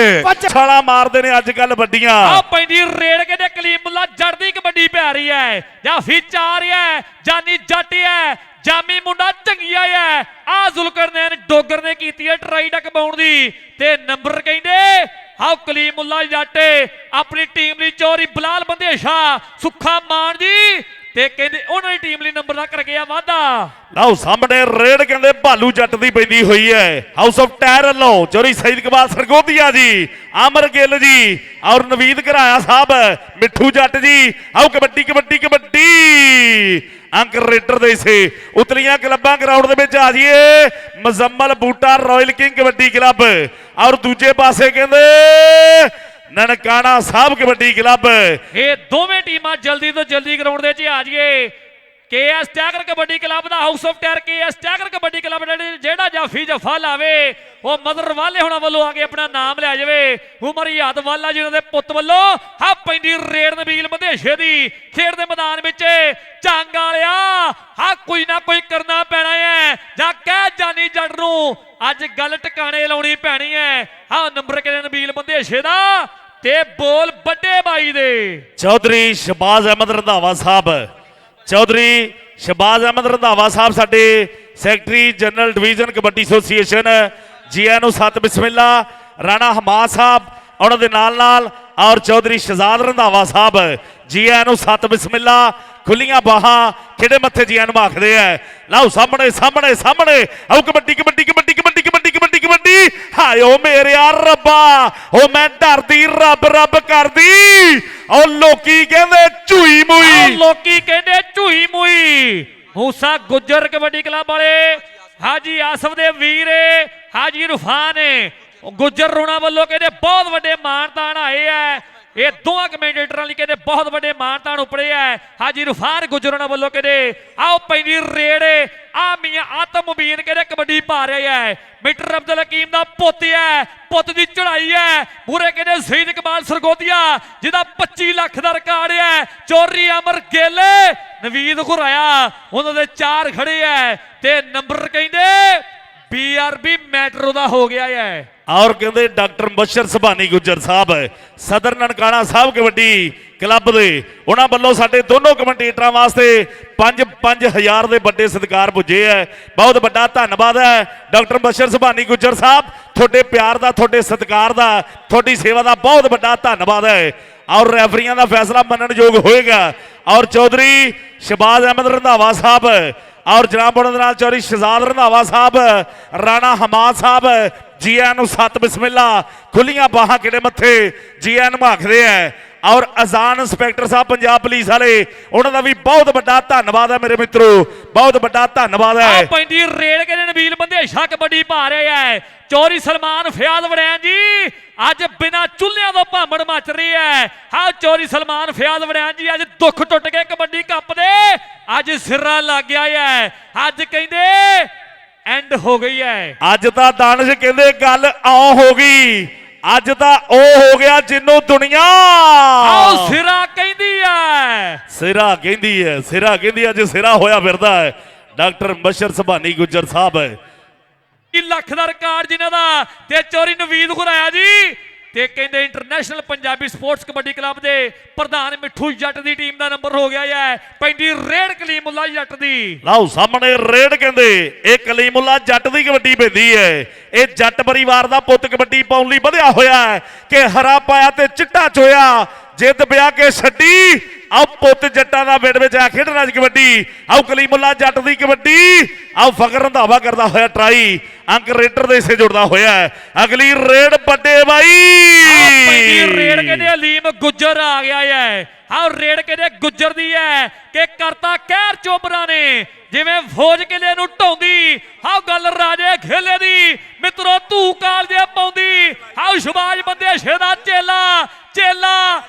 ਛਾਲਾ ਮਾਰਦੇ ਨੇ ਅੱਜ ਕੱਲ ਵੱਡੀਆਂ। ਆ ਪੈਂਦੀ ਰੇੜ ਕੇ ਤੇ ਕਲੀਮੁੱਲਾ ਜੜ ਦੀ ਕਬੱਡੀ ਪੈ ਰਹੀ ਹੈ। ਜਾਫੀ ਚਾਰ ਹੈ, ਜਾਨੀ ਜੱਟ ਹੈ, ਜਾਮੀ ਮੁੰਡਾ ਚੰਗੀਆ ਹੈ। ਆ ਜ਼ੁਲਕਰਨੈਨ ਡੋਗਰ ਨੇ ਕੀਤੀ ਹੈ ਟਰਾਈ ਟਕ ਪਾਉਣ ਦੀ ਤੇ ਨੰਬਰ ਕਹਿੰਦੇ ਹਾਉ ਕਲੀਮੁੱਲਾ ਜੱਟ ਆਪਣੀ ਟੀਮ ਲਈ ਚੋਰੀ ਬਲਾਲ ਬੰਦੇਸ਼ਾ ਸੁੱਖਾ ਮਾਨ ਜੀ ਤੇ ਕਹਿੰਦੇ ਉਹਨਾਂ ਦੀ ਟੀਮ ਲਈ ਨੰਬਰ ਦਾ ਕਰ ਗਿਆ ਵਾਧਾ। ਲਓ ਸਾਹਮਣੇ ਰੇਡ ਕਹਿੰਦੇ ਭਾਲੂ ਜੱਟ ਦੀ ਪੈਂਦੀ ਹੋਈ ਹੈ। ਹਾਊਸ ਆਫ ਟਾਇਰ ਵੱਲੋਂ ਚੋਰੀ ਸਈਦ ਇਕਬਾਲ ਸਰਗੋਦੀਆ ਜੀ, ਆਮਰ ਗਿੱਲ ਜੀ ਔਰ ਨਵੀਦ ਘਰਾਇਆ ਸਾਹਿਬ, ਮਿੱਠੂ ਜੱਟ ਜੀ। ਆਓ ਕਬੱਡੀ ਕਬੱਡੀ ਕਬੱਡੀ ਅੰਕ ਰੇਡਰ ਦੇ ਸੇ ਉਤਲੀਆਂ ਕਲੱਬਾਂ ਗਰਾਊਂਡ ਦੇ ਵਿੱਚ ਆ ਜਾਈਏ। ਮੁਜ਼ੰਮਲ ਬੂਟਾ ਰਾਇਲ ਕਿੰਗ ਕਬੱਡੀ ਕਲੱਬ ਔਰ ਦੂਜੇ ਪਾਸੇ ਕਹਿੰਦੇ ਨਨਕਾਣਾ ਸਾਹਿਬ ਕਬੱਡੀ ਕਲੱਬ। ਇਹ ਦੋਵੇਂ ਟੀਮਾਂ ਜਲਦੀ ਤੋਂ ਜਲਦੀ ਗਰਾਊਂਡ ਦੇ ਵਿੱਚ ਆ ਜਾਈਏ। KS tiger kabaddi club the house of tiger KS tiger kabaddi club ਜਿਹੜਾ ਜਾਫੀ ਜਫਾ ਲਾਵੇ ਉਹ ਮਦਰ ਵਾਲੇ ਹੁਣਾਂ ਵੱਲੋਂ ਆ ਕੇ ਆਪਣਾ ਨਾਮ ਲੈ ਜਾਵੇ। ਉਮਰ ਯਾਦ ਵਾਲਾ ਜਿਹਨਾਂ ਦੇ ਪੁੱਤ ਵੱਲੋਂ ਹਾ ਪੈਂਦੀ ਰੇਡ ਨਬੀਲ ਬੰਦੇਸ਼ੇ ਦੀ ਖੇਡ ਦੇ ਮੈਦਾਨ ਵਿੱਚ ਝੰਗ ਵਾਲਿਆ ਹਾ ਕੋਈ ਨਾ ਕੋਈ ਕਰਨਾ ਪੈਣਾ ਹੈ ਜਾਂ ਕਹਿ ਜਾਨੀ ਜੱਟ ਨੂੰ ਅੱਜ ਗੱਲ ਟਿਕਾਣੇ ਲਾਉਣੀ ਪੈਣੀ ਹੈ। ਹਾ ਨੰਬਰ ਕਿਹੜੇ ਨਬੀਲ ਬੰਦੇਸ਼ੇ ਦਾ ਤੇ ਬੋਲ ਵੱਡੇ ਬਾਈ ਦੇ ਚੌਧਰੀ ਸ਼ਬਾਜ਼ ਅਹਿਮਦ ਰੰਧਾਵਾ ਸਾਹਿਬ। ਚੌਧਰੀ ਸ਼ਬਾਜ਼ ਅਹਿਮਦ ਰੰਧਾਵਾ ਸਾਹਿਬ ਸਾਡੇ secretary general division kabaddi association. ਜੀ ਆਇਆਂ ਨੂੰ ਸਤ ਬਿਸਮਿਲ੍ਲਾ। ਰਾਣਾ ਹਮਾਦ ਸਾਹਿਬ ਉਹਨਾਂ ਦੇ ਨਾਲ ਨਾਲ ਔਰ ਚੌਧਰੀ ਸ਼ਹਜ਼ਾਦ ਰੰਧਾਵਾ ਸਾਹਿਬ ਜੀ ਆਇਆਂ ਨੂੰ ਸਤ ਬਿਸਮਿਲ੍ਲਾ। ਖੁੱਲੀਆਂ ਬਾਹਾਂ ਖੇਡੇ ਮੱਥੇ ਜੀ ਆਇਆਂ ਨੂੰ ਆਖਦੇ ਆ। ਲਓ ਸਾਹਮਣੇ ਸਾਹਮਣੇ ਸਾਹਮਣੇ ਆਓ ਕਬੱਡੀ ਕਬੱਡੀ ਕਬੱਡੀ ਕਬੱਡੀ ਕਬੱਡੀ ਕਬੱਡੀ ਕਬੱਡੀ। ਹਾਏ ਓ ਮੇਰੇ ਰੱਬਾ ਓ ਮੈਂ ਡਰਦੀ ਰੱਬ ਰੱਬ ਕਰਦੀ। ਓ ਲੋਕੀ ਕਹਿੰਦੇ ਝੂਈ ਮੂਈ, ਲੋਕੀ ਕਹਿੰਦੇ ਝੂਈ ਮੂਈ। ਮੂਸਾ ਗੁੱਜਰ ਕਬੱਡੀ ਕਲੱਬ ਵਾਲੇ ਹਾਜੀ ਆਸਫ ਦੇ ਵੀਰ ਹਾਜੀ ਰੂਫਾਨ ਗੁੱਜਰ ਰੋਣਾ ਵੱਲੋਂ ਕਹਿੰਦੇ ਬਹੁਤ ਵੱਡੇ ਮਾਨਤਾਨ ਆਏ ਆ। ਇਹ ਦੋਵਾਂ ਕਮੈਂਟੇਟਰਾਂ ਲਈ ਕਹਿੰਦੇ ਬਹੁਤ ਵੱਡੇ ਮਾਨਤਾਨ ਉਪੜੇ ਹੈ ਹਾਜੀ ਰਫਾਨ ਗੁਜਰਾਂ ਵੱਲੋਂ ਕਹਿੰਦੇ ਆਓ ਪੈਂਦੀ ਰੇਡ ਆ ਮੀਆਂ ਆਤਮ ਮੁਬੀਨ ਕਹਿੰਦੇ ਕਬੱਡੀ ਪਾ ਰਿਹਾ ਹੈ ਮੀਟਰ ਅਬਦੁਲ ਹਕੀਮ ਦਾ ਪੁੱਤ ਹੈ ਪੁੱਤ ਦੀ ਚੜਾਈ ਹੈ ਮੂਰੇ ਕਹਿੰਦੇ ਸ਼ਹੀਦ ਇਕਬਾਲ ਸਰਗੋਦੀਆ ਜਿਹਦਾ 25 ਲੱਖ ਦਾ ਰਿਕਾਰਡ ਹੈ ਚੌਰੀ ਅਮਰ ਗਿੱਲ ਨਵੀਦ ਘੁਰਾਇਆ ਉਹਨਾਂ ਦੇ 4 ਖੜੇ ਹੈ ਤੇ ਨੰਬਰ ਕਹਿੰਦੇ BRB ਮੈਟਰੋ ਦਾ ਹੋ ਗਿਆ ਹੈ ਔਰ ਕਹਿੰਦੇ ਡਾਕਟਰ ਮੁਬਸ਼ਰ ਸੁਭਾਨੀ ਗੁੱਜਰ ਸਾਹਿਬ ਸਦਰ ਨਨਕਾਣਾ ਸਾਹਿਬ ਕਬੱਡੀ ਕਲੱਬ ਦੇ ਉਹਨਾਂ ਵੱਲੋਂ ਸਾਡੇ ਦੋਨੋਂ ਕਮੈਂਟੇਟਰਾਂ ਵਾਸਤੇ 5-5000 ਦੇ ਵੱਡੇ ਸਤਿਕਾਰ ਪੁੱਜੇ ਹੈ ਬਹੁਤ ਵੱਡਾ ਧੰਨਵਾਦ ਹੈ ਡਾਕਟਰ ਮੁਬਸ਼ਰ ਸੁਭਾਨੀ ਗੁੱਜਰ ਸਾਹਿਬ ਤੁਹਾਡੇ ਪਿਆਰ ਦਾ ਤੁਹਾਡੇ ਸਤਿਕਾਰ ਦਾ ਤੁਹਾਡੀ ਸੇਵਾ ਦਾ ਬਹੁਤ ਵੱਡਾ ਧੰਨਵਾਦ ਹੈ ਔਰ ਰੈਫਰੀਆਂ ਦਾ ਫੈਸਲਾ ਮੰਨਣਯੋਗ ਹੋਏਗਾ ਔਰ ਚੌਧਰੀ ਸ਼ਬਾਜ਼ ਅਹਿਮਦ ਰੰਧਾਵਾ ਸਾਹਿਬ ਔਰ ਜਨਾਬ ਬੋਲਣ ਦੇ ਨਾਲ ਚੌਧਰੀ ਸ਼ਹਜ਼ਾਦ ਰੰਧਾਵਾ ਸਾਹਿਬ ਰਾਣਾ ਹਮਾਦ ਸਾਹਿਬ ਜੀ ਆਇਆਂ ਨੂੰ ਸਤ ਬਿਸਮਿਲ੍ਲਾ ਖੁੱਲੀਆਂ ਬਾਹਾਂ ਕਿਹੜੇ ਮੱਥੇ ਜੀ ਆਇਆਂ ਨੂੰ ਆਖਦੇ ਆ ਔਰ ਅਜ਼ਾਨ ਇੰਸਪੈਕਟਰ ਸਾਹਿਬ ਪੰਜਾਬ ਪੁਲਿਸ ਵਾਲੇ ਉਹਨਾਂ ਦਾ ਵੀ ਬਹੁਤ ਵੱਡਾ ਧੰਨਵਾਦ ਹੈ ਮੇਰੇ ਮਿੱਤਰੋ ਬਹੁਤ ਵੱਡਾ ਧੰਨਵਾਦ ਹੈ ਪੈਂਦੀ ਰੇਡ ਕਹਿੰਦੇ ਨਬੀਲ ਬੰਦੇਸ਼ਾ ਕਬੱਡੀ ਪਾ ਰਿਹਾ ਹੈ ਚੌਰੀ ਸਲਮਾਨ ਫਿਆਦ ਵੜੈਨ ਜੀ ਅੱਜ ਬਿਨਾ ਚੁੱਲ੍ਹਿਆਂ ਤੋਂ ਭਾਂਬੜ ਮੱਚ ਰਹੀ ਹੈ ਹਾਂ ਚੌਰੀ ਸਲਮਾਨ ਫਿਆਦ ਵੜੈਨ ਜੀ ਅੱਜ ਦੁੱਖ ਟੁੱਟ ਕੇ ਕਬੱਡੀ ਕੱਪ ਦੇ ਅੱਜ ਸਿਰਾ ਲੱਗ ਗਿਆ ਹੈ ਅੱਜ ਕਹਿੰਦੇ ਐਂਡ ਹੋ ਗਈ ਹੈ ਅੱਜ ਤਾਂ ਦਾਨਿਸ਼ ਕਹਿੰਦੇ ਗੱਲ ਆਉ ਹੋ ਗਈ ਅੱਜ ਤਾਂ ਉਹ ਹੋ ਗਿਆ ਜਿੰਨੂੰ ਦੁਨੀਆ ਆਓ ਸਿਰਾ ਕਹਿੰਦੀ ਹੈ ਸਿਰਾ ਕਹਿੰਦੀ ਅੱਜ ਸਿਰਾ ਹੋਇਆ ਫਿਰਦਾ ਹੈ ਡਾਕਟਰ ਮੁਬਸ਼ਰ ਸੁਭਾਨੀ ਗੁੱਜਰ ਸਾਹਿਬ 1 ਲੱਖ ਦਾ ਰਿਕਾਰਡ ਜਿਨ੍ਹਾਂ ਦਾ ਤੇ ਚੋਰੀ ਨਵੀਦ ਘੁਰਾਇਆ ਜੀ ਤੇ ਕਹਿੰਦੇ international Punjabi sports kabaddi club ਦੇ ਪ੍ਰਧਾਨ ਮਿੱਠੂ ਜੱਟ ਦੀ ਟੀਮ ਦਾ ਨੰਬਰ ਹੋ ਗਿਆ ਹੈ ਪੈਂਦੀ ਰੇਡ ਕਲੀਮੁੱਲਾ ਜੱਟ ਦੀ ਲਓ ਸਾਹਮਣੇ ਰੇਡ ਕਹਿੰਦੇ ਇਹ ਕਲੀਮੁੱਲਾ ਜੱਟ ਦੀ ਕਬੱਡੀ ਪੈਂਦੀ ਹੈ ਇਹ ਜੱਟ ਪਰਿਵਾਰ ਦਾ ਪੁੱਤ ਕਬੱਡੀ ਪਾਉਣ ਲਈ ਵਧਿਆ ਹੋਇਆ ਹੈ ਕਿ ਹਰਾ ਪਾਇਆ ਤੇ ਚਿੱਟਾ ਚੋਇਆ ਜਿੱਦ ਵਿਆਹ ਕੇ ਛੱਡੀ ਆਓ ਪੁੱਤ ਜੱਟਾਂ ਦਾ ਵਿੜ ਵਿੱਚ ਆ ਖੇਡਣਾ ਅੱਜ ਕਬੱਡੀ ਆਓ ਕਲੀਮੁੱਲਾ ਜੱਟ ਦੀ ਕਬੱਡੀ ਆਓ ਫਖਰ ਰੰਧਾਵਾ ਕਰਦਾ ਹੋਇਆ ਟਰਾਈ ਅੰਕ ਰੇਡਰ ਦੇ ਹਿੱਸੇ ਜੁੜਦਾ ਹੋਇਆ ਅਗਲੀ ਰੇਡ ਵੱਡੇ ਬਾਈ ਰੇਡ ਕਹਿੰਦੇ ਅਲੀਮ ਗੁੱਜਰ ਆ ਗਿਆ ਹੈ ਆਓ ਰੇਡ ਕਹਿੰਦੇ ਗੁੱਜਰ ਦੀ ਹੈ ਕਿ ਕਰਤਾ ਕਹਿਰ ਚੋਬਰਾ ਨੇ ਜਿਵੇਂ ਫੌਜ ਕਿਲੇ ਨੂੰ ਢਾਉਂਦੀ ਆਓ ਗੱਲ ਰਾਜੇ ਖੇਲੇ ਦੀ ਮਿੱਤਰੋ ਧੂ ਕਾਲਜੇ ਪਾਉਂਦੀ ਆਓ ਸ਼ਬਾਜ ਬੰਦੇਸ਼ੇ ਦਾ ਚੇਲਾ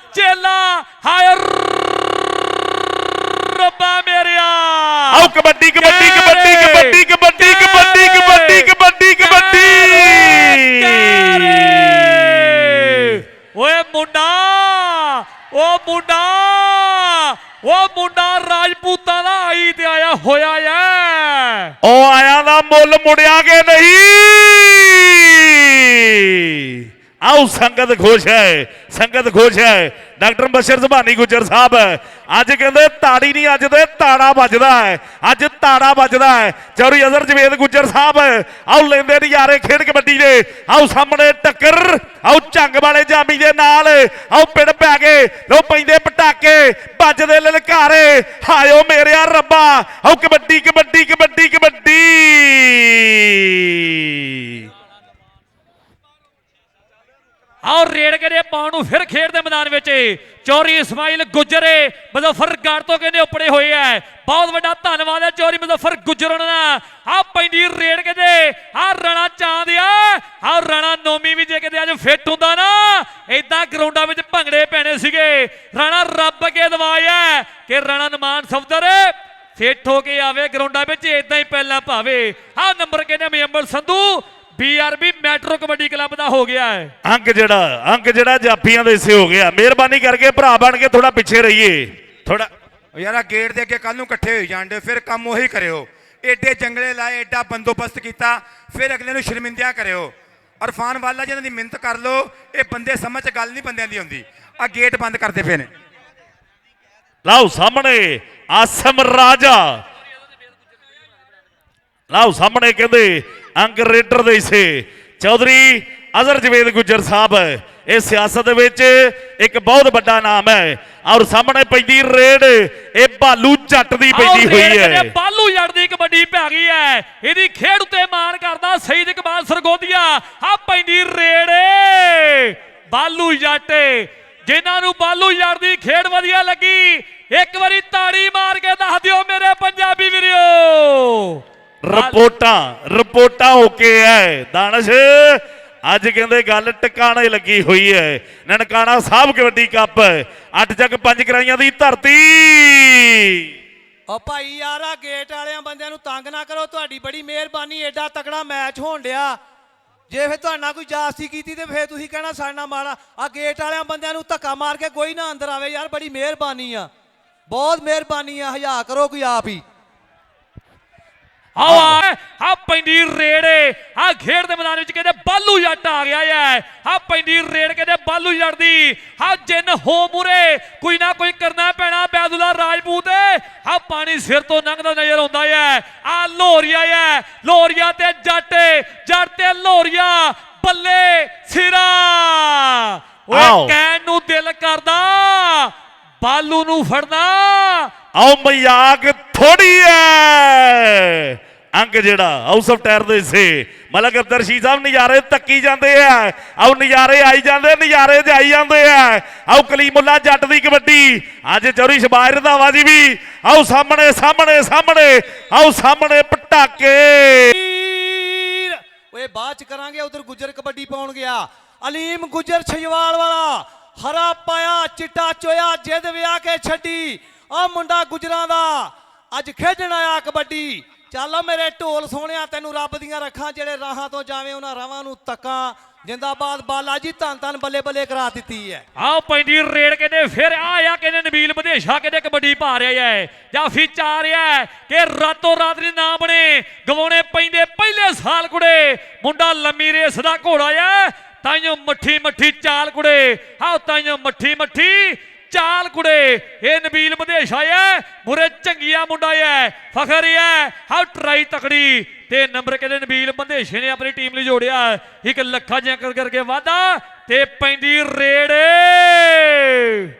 ਹਾਏ ਰੱਬਾ ਮੇਰਿਆ ਆਓ ਕਬੱਡੀ ਓਏ ਮੁੰਡਾ ਰਾਜਪੂਤਾਂ ਦਾ ਆਈ ਤੇ ਆਇਆ ਹੋਇਆ ਐ ਉਹ ਆਇਆ ਦਾ ਮੁੱਲ ਮੁੜਿਆ ਕਿ ਨਹੀਂ ਆਓ ਸੰਗਤ ਖੁਸ਼ ਹੈ ਡਾਕਟਰ ਮੁਬਸ਼ਰ ਸੁਭਾਨੀ ਗੁੱਜਰ ਸਾਹਿਬ ਅੱਜ ਕਹਿੰਦੇ ਤਾੜੀ ਨਹੀਂ ਅੱਜ ਤੇ ਤਾੜਾ ਵੱਜਦਾ ਹੈ ਚੌਰੀ ਅਜ਼ਰ ਜਵੇਦ ਗੁੱਜਰ ਸਾਹਿਬ ਆਓ ਲੈਂਦੇ ਨਜ਼ਾਰੇ ਖੇਡ ਕਬੱਡੀ ਦੇ ਆਓ ਸਾਹਮਣੇ ਟੱਕਰ ਆਓ ਝੰਗ ਵਾਲੇ ਜਾਮੀ ਦੇ ਨਾਲ ਆਓ ਪਿੰਡ ਪੈ ਗਏ ਲੋ ਪੈਂਦੇ ਪਟਾਕੇ ਵੱਜਦੇ ਲਲਕਾਰੇ ਹਾਇਓ ਮੇਰਿਆ ਰੱਬਾ ਆਓ ਕਬੱਡੀ ਆਓ ਰੇਡ ਕਹਿੰਦੇ ਪਾਉਣ ਨੂੰ ਫਿਰ ਖੇਡ ਦੇ ਮੈਦਾਨ ਵਿੱਚ ਚੌਰੀ ਇਸਮਾਈਲ ਗੁੱਜਰੇ ਮੁਜ਼ੱਫਰਗੜ੍ਹ ਤੋਂ ਕਹਿੰਦੇ ਉਪੜੇ ਹੋਏ ਐ ਬਹੁਤ ਵੱਡਾ ਧੰਨਵਾਦ ਹੈ ਚੌਰੀ ਮੁਜ਼ੱਫਰ ਗੁੱਜਰ ਦਾ ਆ ਪੈਂਦੀ ਰੇਡ ਕਹਿੰਦੇ ਆ ਰਾਣਾ ਚਾਂਦ ਆ ਰਾਣਾ ਨੋਮੀ ਵੀ ਜੇ ਕਿਤੇ ਅੱਜ ਫਿੱਟ ਹੁੰਦਾ ਨਾ ਏਦਾਂ ਗਰਾਊਂਡਾਂ ਵਿੱਚ ਭੰਗੜੇ ਪੈਣੇ ਸੀਗੇ ਰਾਣਾ ਰੱਬ ਕੇ ਦਵਾਇਆ ਕਿ ਰਾਣਾ ਨਮਾਨ ਸਫਦਰ ਫਿੱਟ ਹੋ ਕੇ ਆਵੇ ਗਰਾਊਂਡਾਂ ਵਿੱਚ ਏਦਾਂ ਹੀ ਪਹਿਲਾਂ ਭਾਵੇ ਆ ਨੰਬਰ ਕਹਿੰਦੇ Muhammad Sandhu BRB metro kabaddi club ਦਾ ਹੋ ਗਿਆ ਹੈ ਅੰਕ ਜਿਹੜਾ ਜਾਫੀਆਂ ਦੇ ਹਿੱਸੇ ਹੋ ਗਿਆ ਮਿਹਰਬਾਨੀ ਕਰਕੇ ਭਰਾ ਬਣ ਕੇ ਥੋੜਾ ਪਿੱਛੇ ਰਹੀਏ ਥੋੜਾ ਯਾਰਾ ਗੇਟ ਦੇ ਅੱਗੇ ਕੱਲ ਨੂੰ ਇਕੱਠੇ ਹੋਈ ਜਾਂਦੇ ਫਿਰ ਕੰਮ ਉਹੀ ਕਰਿਓ ਏਡੇ ਜੰਗਲੇ ਲਾਏ ਏਡਾ ਬੰਦੋਬਸਤ ਕੀਤਾ ਫਿਰ ਅਗਲੇ ਨੂੰ ਸ਼ਰਮਿੰਦਿਆ ਕਰਿਓ ਅਰਫਾਨ ਵਾਲਾ ਜਿਹਨਾਂ ਦੀ ਮਿਹਨਤ ਕਰ ਲੋ ਇਹ ਬੰਦੇ ਸਮਝ ਚ ਗੱਲ ਨਹੀਂ ਬੰਦਿਆਂ ਦੀ ਆਉਂਦੀ ਆ ਗੇਟ ਬੰਦ ਕਰਦੇ ਪਏ ਨੇ ਲਓ ਸਾਹਮਣੇ ਆਸਮ ਰਾਜਾ ਲਓ ਸਾਹਮਣੇ ਕਹਿੰਦੇ ਅੰਕ ਰੇਡਰ ਦੇ ਹਿੱਸੇ ਚੌਧਰੀ ਅਜ਼ਰ ਜਵੇਦ ਗੁੱਜਰ ਸਾਹਿਬ ਇਹ ਸਿਆਸਤ ਦੇ ਵਿੱਚ ਇੱਕ ਬਹੁਤ ਵੱਡਾ ਨਾਮ ਹੈ ਔਰ ਸਾਹਮਣੇ ਪੈਂਦੀ ਰੇਡ ਇਹ ਭਾਲੂ ਜੱਟ ਦੀ ਪੈਂਦੀ ਹੋਈ ਹੈ ਭਾਲੂ ਜੱਟ ਦੀ ਕਬੱਡੀ ਪੈ ਗਈ ਹੈ ਇਹਦੀ ਖੇਡ ਉੱਤੇ ਮਾਣ ਕਰਦਾ ਸ਼ਹੀਦ ਇਕਬਾਲ ਸਰਗੋਦੀਆ ਆ ਪੈਂਦੀ ਰੇਡ ਭਾਲੂ ਜੱਟ ਜਿਨ੍ਹਾਂ ਨੂੰ ਭਾਲੂ ਜੱਟ ਦੀ ਖੇਡ ਵਧੀਆ ਲੱਗੀ ਇੱਕ ਵਾਰੀ ਤਾੜੀ ਮਾਰ ਕੇ ਦੱਸ ਦਿਓ ਮੇਰੇ ਪੰਜਾਬੀ ਵੀਰੋ ਰਿਪੋਰਟਾਂ ਹੋ ਕੇ ਹੈ ਦਾਨਿਸ਼ ਅੱਜ ਕਹਿੰਦੇ ਗੱਲ ਟਿਕਾਣੇ ਲੱਗੀ ਹੋਈ ਹੈ। ਨਨਕਾਣਾ ਸਾਹਿਬ ਕਬੱਡੀ ਕੱਪ 8 ਜੱਗ 5 ਕਰਾਈਆਂ ਦੀ ਧਰਤੀ। ਓ ਭਾਈ ਯਾਰ ਆ ਗੇਟ ਵਾਲਿਆਂ ਬੰਦਿਆਂ ਨੂੰ ਤੰਗ ਨਾ ਕਰੋ, ਤੁਹਾਡੀ ਬੜੀ ਮਿਹਰਬਾਨੀ, ਐਡਾ ਤਕੜਾ ਮੈਚ ਹੋਣ ਡਿਆ। ਜੇ ਫਿਰ ਤੁਹਾਡਾ ਕੋਈ ਜਾਸਤੀ ਕੀਤੀ ਤੇ ਫਿਰ ਤੁਸੀਂ ਕਹਿਣਾ ਸਾਡੇ ਨਾਲ ਮਾੜਾ। ਆ ਗੇਟ ਵਾਲਿਆਂ ਬੰਦਿਆਂ ਨੂੰ ਧੱਕਾ ਮਾਰ ਕੇ ਕੋਈ ਨਾ ਅੰਦਰ ਆਵੇ ਯਾਰ, ਬੜੀ ਮਿਹਰਬਾਨੀ ਆ, ਬਹੁਤ ਮਿਹਰਬਾਨੀ ਆ, ਹਯਾ ਕਰੋ ਕੋਈ ਆਪ ਹੀ। ਆ ਪੈਂਦੀ ਰੇੜੇ ਆ ਖੇਡ ਦੇ ਮੈਦਾਨ ਵਿੱਚ ਕਹਿੰਦੇ ਬਾਲੂ ਜੱਟ ਆ ਗਿਆ ਹੈ। ਆ ਪੈਂਦੀ ਰੇੜ ਕਹਿੰਦੇ ਬਾਲੂ ਜੱਟ ਦੀ ਆ ਜਿੰਨ ਹੋ ਮੁਰੇ ਕੋਈ ਨਾ ਕੋਈ ਕਰਨਾ ਪੈਣਾ। ਬੈਦੁੱਲਾ ਰਾਜਪੂਤ ਆ ਪਾਣੀ ਸਿਰ ਤੋਂ ਲੰਘਦਾ ਨਜ਼ਰ ਆਉਂਦਾ ਹੈ। ਆ ਲੋਰੀਆ ਹੈ, ਲੋਰੀਆ ਤੇ ਜੱਟ, ਜੱਟ ਤੇ ਲੋਰੀਆ, ਬੱਲੇ ਸਿਰਾ। ਓਏ ਕਹਿਣ ਨੂੰ ਦਿਲ ਕਰਦਾ ਬਾਲੂ ਨੂੰ ਫੜਨਾ। ਆਓ ਮਜ਼ਾਕ ਥੋੜੀ ਹੈ। ਅੰਕ ਜਿਹੜਾ ਹਾਊਸ ਆਫ ਟਾਇਰ ਦੇ ਸੇ ਮਲਕ ਅਬਦਰਸ਼ੀ ਸਾਹਿਬ ਨਜ਼ਾਰੇ ਤੱਕੀ ਜਾਂਦੇ ਆ। ਆਓ ਨਜ਼ਾਰੇ ਆਈ ਜਾਂਦੇ, ਨਜ਼ਾਰੇ ਜਾਈ ਜਾਂਦੇ ਆ। ਆਓ ਕਲੀਮੁੱਲਾ ਜੱਟ ਦੀ ਕਬੱਡੀ ਅੱਜ ਚੌਰੀ ਸ਼ਬਾਇਰ ਰੰਧਾਵਾ ਜੀ ਵੀ ਆਓ ਸਾਹਮਣੇ ਸਾਹਮਣੇ ਸਾਹਮਣੇ। ਆਓ ਸਾਹਮਣੇ ਪਟਾਕੇ। ਓਏ ਬਾਅਦ ਚ ਕਰਾਂਗੇ। ਉਧਰ ਗੁੱਜਰ ਕਬੱਡੀ ਪਾਉਣ ਗਿਆ, ਅਲੀਮ ਗੁੱਜਰ ਛਜਵਾਲ ਵਾਲਾ, ਹਰਾ ਪਾਇਆ ਚਿੱਟਾ ਚੋਇਆ, ਜਿੱਦ ਵਿਆਹ ਕੇ ਛੱਡੀ। ਆ ਮੁੰਡਾ ਗੁੱਜਰਾਂ ਦਾ ਅੱਜ ਖੇਡਣ ਆਇਆ ਕਬੱਡੀ। ਚੱਲ ਮੇਰੇ ਢੋਲ ਸੋਹਣਿਆ, ਤੈਨੂੰ ਰੱਬ ਦੀਆਂ ਰੱਖਾਂ, ਜਿਹੜੇ ਰਾਹਾਂ ਤੋਂ ਜਾਵੇਂ ਉਹਨਾਂ ਰਾਹਾਂ ਨੂੰ ਤੱਕਾਂ। ਜਿੰਦਾਬਾਦ ਬਾਲਾ ਜੀ, ਧੰਨ ਧੰਨ ਬੱਲੇ ਬੱਲੇ ਕਰਾ ਦਿੱਤੀ ਹੈ। ਆਹ ਪੈਂਦੀ ਰੇੜ ਕਹਿੰਦੇ ਫਿਰ ਆ ਕਹਿੰਦੇ ਨਬੀਲ ਵਧੇਸ਼ਾ ਕਹਿੰਦੇ ਕਬੱਡੀ ਪਾ ਰਿਹਾ ਹੈ ਜਾਂ ਫੀਚਾ ਰਿਹਾ ਹੈ ਕਿ ਰਾਤੋਂ ਰਾਤ ਨਹੀਂ ਨਾ ਬਣੇ। ਗਵਾਉਣੇ ਪੈਂਦੇ ਪਹਿਲੇ ਸਾਲ ਕੁੜੇ, ਮੁੰਡਾ ਲੰਮੀ ਰੇਸ ਦਾ ਘੋੜਾ ਹੈ। ਤਾਈਓ ਮੱਠੀ ਮੱਠੀ ਚਾਲ ਕੁੜੇ, ਆਹ ਤਾਈਓ ਮੱਠੀ ਮੱਠੀ ਚਾਲ ਕੁੜੇ। ਇਹ ਨਬੀਲ ਵਧੇਸ਼ਾ ਹੈ, ਮੁਰੇ ਚੰਗੀਆ ਮੁੰਡਾ ਹੈ, ਫਖਰ ਹੈ। ਹਾਂ ਟਰਾਈ ਤਕੜੀ ਤੇ ਨੰਬਰ ਕਹਿੰਦੇ ਨਬੀਲ ਵਧੇਸ਼ੇ ਨੇ ਆਪਣੀ ਟੀਮ ਲਈ ਜੋੜਿਆ। 1 ਲੱਖਾਂ ਜਿਹਾ ਕਰਕੇ ਵਾਧਾ ਤੇ ਪੈਂਦੀ ਰੇੜ।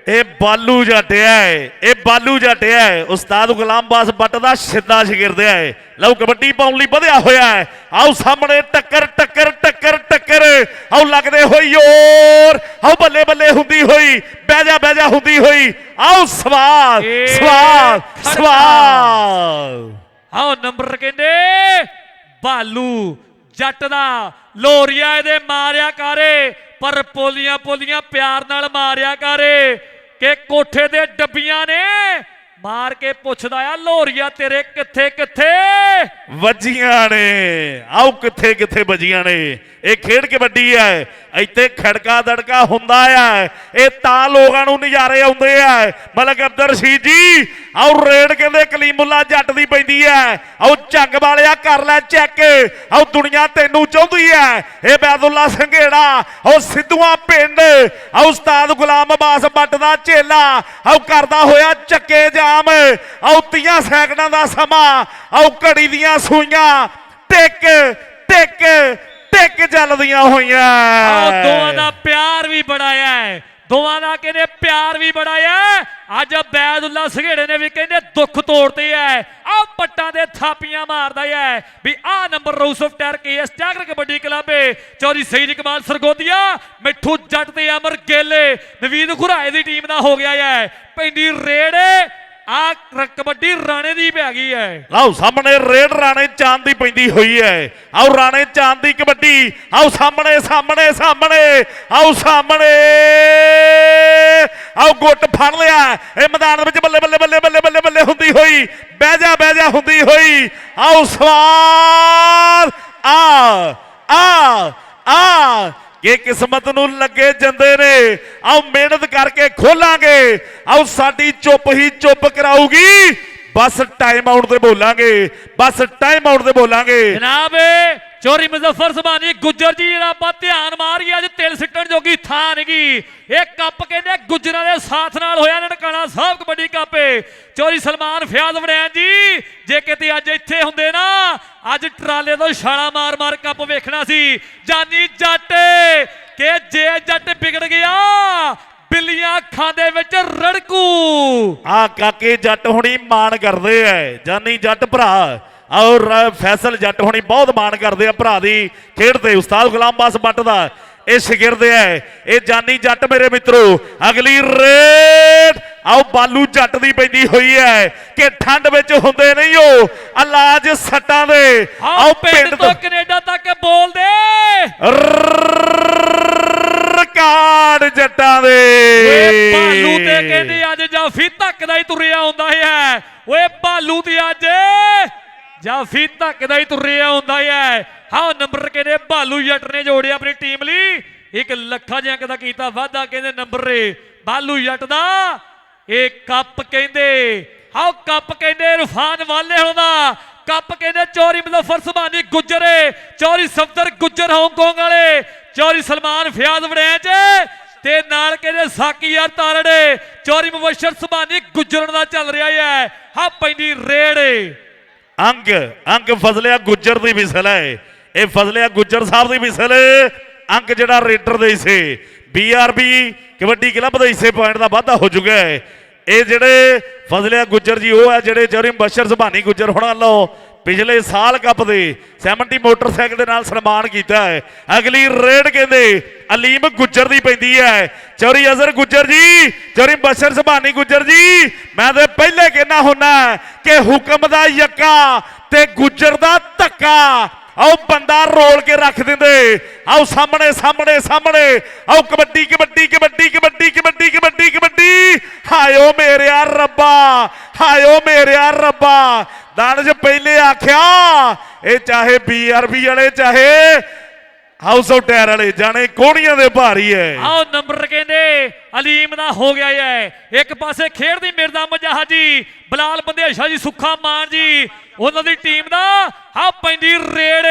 ਇਹ ਬਾਲੂ ਜੱਟ ਹੈ, ਇਹ ਬਾਲੂ ਜੱਟ ਹੈ। ਉਸਤਾਦ ਗੁਲਾਮ ਬਾਸ ਬੱਟ ਦਾ ਸਿੱਧਾ ਸ਼ਾਗਿਰਦ ਹੈ। ਲਓ ਕਬੱਡੀ ਪਾਉਣ ਲਈ ਵਧਿਆ ਹੋਇਆ ਹੈ। ਆਓ ਸਾਹਮਣੇ ਟੱਕਰ ਟੱਕਰ ਟੱਕਰ ਟੱਕਰ। ਆਓ ਲੱਗਦੇ ਹੋਈ ਹੋਰ, ਆਓ ਬੱਲੇ ਬੱਲੇ ਹੁੰਦੀ ਹੋਈ, ਬਹਿ ਜਾ ਹੁੰਦੀ ਹੋਈ। ਆਓ ਸਵਾਲ ਸਵਾਲ ਸਵਾਲ। ਆਓ ਨੰਬਰ ਕਹਿੰਦੇ ਬਾਲੂ ਜੱਟ ਦਾ, ਲੋਰੀਆ ਇਹਦੇ ਮਾਰਿਆ ਕਰੇ, ਪਰ ਪੋਲੀਆਂ ਪੋਲੀਆਂ ਪਿਆਰ ਨਾਲ ਮਾਰਿਆ ਕਰੇ ਕਿ ਕੋਠੇ ਦੇ ਡੱਬੀਆਂ ਨੇ ਮਾਰ ਕੇ ਪੁੱਛਦਾ ਆ ਲੋਰੀਆ ਤੇਰੇ ਕਿੱਥੇ ਕਿੱਥੇ ਵੱਜੀਆਂ ਨੇ। ਆਓ ਕਿੱਥੇ ਕਿੱਥੇ ਵੱਜੀਆਂ ਨੇ। ਇਹ ਖੇਡ ਕਬੱਡੀ ਹੈ, ਇੱਥੇ ਖੜਕਾ ਦੜਕਾ ਹੁੰਦਾ ਆ। ਇਹ ਤਾਂ ਲੋਕਾਂ ਨੂੰ ਨਜ਼ਾਰੇ ਆਉਂਦੇ ਆ। ਮਲਕ ਅਬਦਰ ਰਸ਼ੀਦ ਜੀ ਆਓ ਰੇਡ ਕਹਿੰਦੇ ਕਲੀਮੁੱਲਾ ਜੱਟ ਦੀ ਪੈਂਦੀ ਹੈ। ਆਓ ਝੱਗ ਵਾਲਿਆ ਕਰ ਲੈ ਚੈੱਕ, ਆਓ ਦੁਨੀਆ ਤੈਨੂੰ ਚਾਹੁੰਦੀ ਹੈ। ਇਹ ਬੈਦੁੱਲਾ ਸੰਘੇੜਾ, ਆਓ ਸਿੱਧੂਆਂ ਪਿੰਡ, ਆਓ ਉਸਤਾਦ ਗੁਲਾਮ ਅਬਾਸ ਬੱਟ ਦਾ ਚੇਲਾ, ਆਓ ਕਰਦਾ ਹੋਇਆ ਚੱਕੇ ਜਾਮ। ਆਓ 30 ਸੈਕਿੰਡਾਂ ਦਾ ਸਮਾਂ, ਆਓ ਘੜੀ ਦੀਆਂ ਸੂਈਆਂ ਟਿਕ ਟਿਕ ਟਿਕ ਚੱਲਦੀਆਂ ਹੋਈਆਂ। ਆਓ ਦੋਵਾਂ ਦਾ ਪਿਆਰ ਵੀ ਬੜਾ ਹੈ, ਦੋਵਾਂ ਦਾ ਕਹਿੰਦੇ ਪਿਆਰ ਵੀ ਬੜਾ ਹੈ। ਅੱਜ ਬੈਦੁੱਲਾ ਸੰਘੇੜੇ ਨੇ ਵੀ ਕਹਿੰਦੇ ਦੁੱਖ ਤੋੜਦੇ ਐ। ਆਹ ਪੱਟਾਂ ਦੇ ਥਾਪੀਆਂ ਮਾਰਦਾ ਹੈ ਵੀ ਆਹ number house of tiger KS tiger kabaddi club Chaudhry Saeed Iqbal Sargodhia, Mithu Jatt ਤੇ ਅਮਰ ਗੇਲੇ, ਨਵੀਦ ਖੁਰਾਏ ਦੀ ਟੀਮ ਦਾ ਹੋ ਗਿਆ ਹੈ। ਪੈਂਦੀ ਰੇਡ ਆ ਕਬੱਡੀ ਰਾਣੇ ਦੀ ਪੈ ਗਈ ਹੈ। ਲਓ ਸਾਹਮਣੇ ਰੇਡ ਰਾਣੇ ਚਾਂਦ ਦੀ ਪੈਂਦੀ ਹੋਈ ਹੈ। ਆਓ ਰਾਣੇ ਚਾਂਦ ਦੀ ਕਬੱਡੀ, ਆਓ ਸਾਹਮਣੇ ਸਾਹਮਣੇ ਸਾਹਮਣੇ, ਆਓ ਸਾਹਮਣੇ। ਆਓ ਗੁੱਟ ਫੜ ਲਿਆ ਇਹ ਮੈਦਾਨ ਵਿੱਚ, ਬੱਲੇ ਬੱਲੇ ਬੱਲੇ ਬੱਲੇ ਬੱਲੇ ਬੱਲੇ ਹੁੰਦੀ ਹੋਈ, ਬਹਿ ਜਾ ਹੁੰਦੀ ਹੋਈ। ਆਓ ਸਵਾਲ ਆ ਆ ਆ ਕਿ ਕਿਸਮਤ ਨੂੰ ਲੱਗੇ ਜਾਂਦੇ ਨੇ। ਆਓ ਮਿਹਨਤ ਕਰਕੇ ਖੋਲਾਂਗੇ। ਆਓ ਸਾਡੀ ਚੁੱਪ ਹੀ ਚੁੱਪ ਕਰਾਊਗੀ। ਬਸ ਟਾਈਮ ਆਊਟ ਤੇ ਬੋਲਾਂਗੇ, ਬਸ ਟਾਈਮ ਆਊਟ ਤੇ ਬੋਲਾਂਗੇ। ਜਨਾਬ ਚੋਰੀ ਮੁਜ਼ੱਫਰ ਜ਼ਬਾਨੀ ਗੁੱਜਰ ਜੀ ਜਿਹੜਾ ਆਪਾਂ ਧਿਆਨ ਮਾਰੀਏ ਅੱਜ ਤਿਲ ਸਿੱਟਣ ਜੋਗੀ ਥਾਂ ਨਹੀਂਗੀ। ਇਹ ਕੱਪ ਕਹਿੰਦੇ ਗੁੱਜਰਾਂ ਦੇ ਸਾਥ ਨਾਲ ਹੋਇਆ ਨਨਕਾਣਾ ਸਾਹਿਬ ਕਬੱਡੀ ਕੱਪ। ਚੋਰੀ ਸਲਮਾਨ ਫਿਆਜ਼ ਵੜੈਨ ਜੀ ਜੇ ਕਿਤੇ ਅੱਜ ਇੱਥੇ ਹੁੰਦੇ ਨਾ, ਅੱਜ ਟਰਾਲੇ ਤੋਂ ਛਾਲਾ ਮਾਰ ਮਾਰ ਕੱਪ ਵੇਖਣਾ ਸੀ। ਜਾਨੀ ਜੱਟ ਕਿ ਜੇ ਜੱਟ ਵਿਗੜ ਗਿਆ ਬਿੱਲੀਆਂ ਅੱਖਾਂ ਦੇ ਵਿੱਚ ਰੜਕੂ। ਆ ਕਾਕੇ ਜੱਟ ਹੁਣੀ ਮਾਣ ਕਰਦੇ ਐ, ਜਾਨੀ ਜੱਟ ਭਰਾ ਔਰ ਫੈਸਲ ਜੱਟ ਹੁਣੀ ਬਹੁਤ ਮਾਣ ਕਰਦੇ ਆ ਭਰਾ ਦੀ ਖੇਡ ਤੇ। ਉਸਤਾਦ ਗੁਲਾਮ ਬਾਸ ਬੱਟ ਦਾ ਇਹ ਸ਼ਾਗਿਰਦ ਹੈ, ਇਹ ਜਾਨੀ ਜੱਟ ਮੇਰੇ ਮਿੱਤਰੋ। ਅਗਲੀ ਰੇਡ ਆਓ ਬਾਲੂ ਜੱਟ ਦੀ ਪੈਂਦੀ ਹੋਈ ਹੈ ਕਿ ਠੰਡ ਵਿੱਚ ਹੁੰਦੇ ਨਹੀਂ ਉਹ ਇਲਾਜ ਸੱਟਾਂ ਦੇ। ਆਓ ਪਿੰਡ ਤੋਂ ਕੈਨੇਡਾ ਤੱਕ ਬੋਲਦੇ ਹੀ ਤੁਰਿਆ ਹੁੰਦਾ ਹੈ ਓਏ ਭਾਲੂ ਤੇ ਅੱਜ ਜਾਫੀ ਧੱਕਦਾ ਹੀ ਤੁਰਿਆ ਹੁੰਦਾ ਹੈ। ਹਾਂ ਨੰਬਰ ਕਹਿੰਦੇ ਭਾਲੂ ਜੱਟ ਨੇ ਜੋੜਿਆ ਆਪਣੀ ਟੀਮ ਲਈ 1 ਲੱਖਾਂ ਜੰਕ ਦਾ ਕੀਤਾ ਵਾਧਾ ਕਹਿੰਦੇ ਨੰਬਰ ਰੇ ਭਾਲੂ ਜੱਟ ਦਾ ਇਹ ਕੱਪ ਕਹਿੰਦੇ ਹਾਂ ਕੱਪ ਕਹਿੰਦੇ ਇਰਫਾਨ ਵਾਲੇ ਹੁਣ ਦਾ ਕੱਪ ਕਹਿੰਦੇ ਚੌਰੀ ਮੁਜ਼ੱਫਰ ਸੁਭਾਨੀ ਗੁੱਜਰ ਚੌਰੀ ਸਫਦਰ ਗੁੱਜਰ ਹਾਂਗਕਾਂਗ ਵਾਲੇ ਚੌਰੀ ਸਲਮਾਨ ਫਿਆਜ਼ ਵੜੈਚ ਤੇ ਨਾਲ ਕਹਿੰਦੇ ਸਾਕੀ ਯਾਰ ਤਾਰੜੇ ਚੌਰੀ ਮੁਬਸ਼ਰ ਸੁਭਾਨੀ ਗੁੱਜਰਨ ਦਾ ਚੱਲ ਰਿਹਾ ਹੈ। ਹਾਂ ਪੈਂਦੀ ਰੇਡ ਅੰਗ ਫਜ਼ਲਿਆ ਗੁੱਜਰ ਦੀ ਵਿਸਲ ਹੈ ਇਹ ਫਜ਼ਲਿਆ ਗੁੱਜਰ ਸਾਹਿਬ ਦੀ ਵਿਸਲ ਅੰਕ ਜਿਹੜਾ ਰੇਡਰ ਦੇ ਹਿੱਸੇ BRB ਕਬੱਡੀ ਕਲੱਬ ਦੇ ਹਿੱਸੇ ਪੁਆਇੰਟ ਦਾ ਵਾਧਾ ਹੋ ਚੁੱਕਾ ਹੈ। ਇਹ ਜਿਹੜੇ ਫਜ਼ਲਿਆ ਗੁੱਜਰ ਜੀ ਉਹ ਹੈ ਜਿਹੜੇ ਚੌਰੀ ਮੁਬਸ਼ਰ ਸੁਭਾਨੀ ਗੁੱਜਰ ਹੋਣਾ ਲਓ ਪਿਛਲੇ ਸਾਲ ਕੱਪ ਦੇ 70 ਮੋਟਰਸਾਈਕਲ ਦੇ ਨਾਲ ਸਨਮਾਨ ਕੀਤਾ ਹੈ। ਅਗਲੀ ਰੇਡ ਕਹਿੰਦੇ ਅਲੀਮ ਗੁੱਜਰ ਦੀ ਪੈਂਦੀ ਹੈ ਚੌਰੀ ਅਜ਼ਰ ਗੁੱਜਰ ਜੀ ਚੌਰੀ ਮੁਬਸ਼ਰ ਸੁਭਾਨੀ ਗੁੱਜਰ ਜੀ ਮੈਂ ਤੇ ਪਹਿਲੇ ਕਹਿਣਾ ਹੁੰਨਾ ਕਿ ਹੁਕਮ ਦਾ ਯੱਕਾ ਤੇ ਗੁੱਜਰ ਦਾ ਧੱਕਾ ਆਓ ਬੰਦਾ ਰੋਲ ਕੇ ਰੱਖ ਦਿੰਦੇ। ਆਓ ਸਾਹਮਣੇ ਸਾਹਮਣੇ ਸਾਹਮਣੇ ਆਓ ਕਬੱਡੀ ਕਬੱਡੀ ਕਬੱਡੀ ਕਬੱਡੀ ਕਬੱਡੀ ਕਬੱਡੀ ਕਬੱਡੀ ਹਾਇਓ ਮੇਰਿਆ ਰੱਬਾ ਹਾਇਓ ਮੇਰਿਆ ਰੱਬਾ ਦਾਨਜ ਪਹਿਲੇ ਆਖਿਆ ਇਹ ਚਾਹੇ BRB ਵਾਲੇ ਚਾਹੇ ਹਾਊਸ ਆਫ ਟਾਇਰ ਵਾਲੇ ਜਾਣੇ ਕੋਹਣੀਆਂ ਦੇ ਭਾਰੀ ਹੈ। ਆਓ ਨੰਬਰ ਕਹਿੰਦੇ ਅਲੀਮ ਦਾ ਹੋ ਗਿਆ ਹੈ ਇੱਕ ਪਾਸੇ ਖੇਡਦੀ ਮਿਰਜ਼ਾ ਮਜਾਹ ਜੀ ਬਲਾਲ ਬੰਦੇਸ਼ਾ ਜੀ ਸੁੱਖਾ ਮਾਨ ਜੀ ਉਹਨਾਂ ਦੀ ਟੀਮ ਦਾ ਹਾਂ ਪੈਂਦੀ ਰੇਡ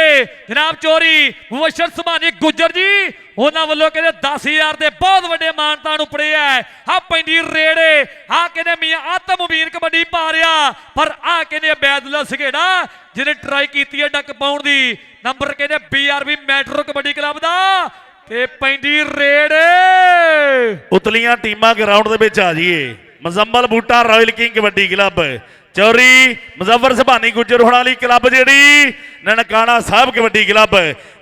ਜਨਾਬ ਚੌਰੀ ਮੁਬਸ਼ਰ ਸੁਭਾਨੀ ਗੁੱਜਰ ਜੀ ਉਹਨਾਂ ਵੱਲੋਂ ਕਹਿੰਦੇ 10,000 ਦੇ ਬਹੁਤ ਵੱਡੇ ਮਾਨਤਾਨ ਉਪੜੇ ਹੈ। ਹਾਂ ਪੈਂਦੀ ਰੇਡ ਆ ਕਹਿੰਦੇ ਮੀਆਂ ਆਤਮ ਮੁਬੀਨ ਕਬੱਡੀ ਪਾ ਰਿਹਾ ਪਰ ਆ ਕਹਿੰਦੇ ਅਬੈਦੁੱਲਾ ਸਗੇੜਾ ਜਿਹਨੇ ਟਰਾਈ ਕੀਤੀ ਹੈ ਡੱਕ ਪਾਉਣ ਦੀ ਨੰਬਰ ਕਹਿੰਦੇ BRB ਮੈਟਰੋ ਕਬੱਡੀ ਕਲੱਬ ਦਾ ਤੇ ਪੈਂਦੀ ਰੇਡ ਉਤਲੀਆਂ ਟੀਮਾਂ ਗਰਾਊਂਡ ਦੇ ਵਿੱਚ ਆ ਜਾਈਏ ਮੁਜ਼ੰਮਲ ਬੂਟਾ ਰਾਇਲ ਕਿੰਗ ਕਬੱਡੀ ਕਲੱਬ ਚੌਰੀ ਮੁਜ਼ੱਫਰ ਸੁਭਾਨੀ ਗੁੱਜਰ ਹੋਣਾ ਵਾਲੀ ਕਲੱਬ ਜਿਹੜੀ ਨਨਕਾਣਾ ਸਾਹਿਬ ਕਬੱਡੀ ਕਲੱਬ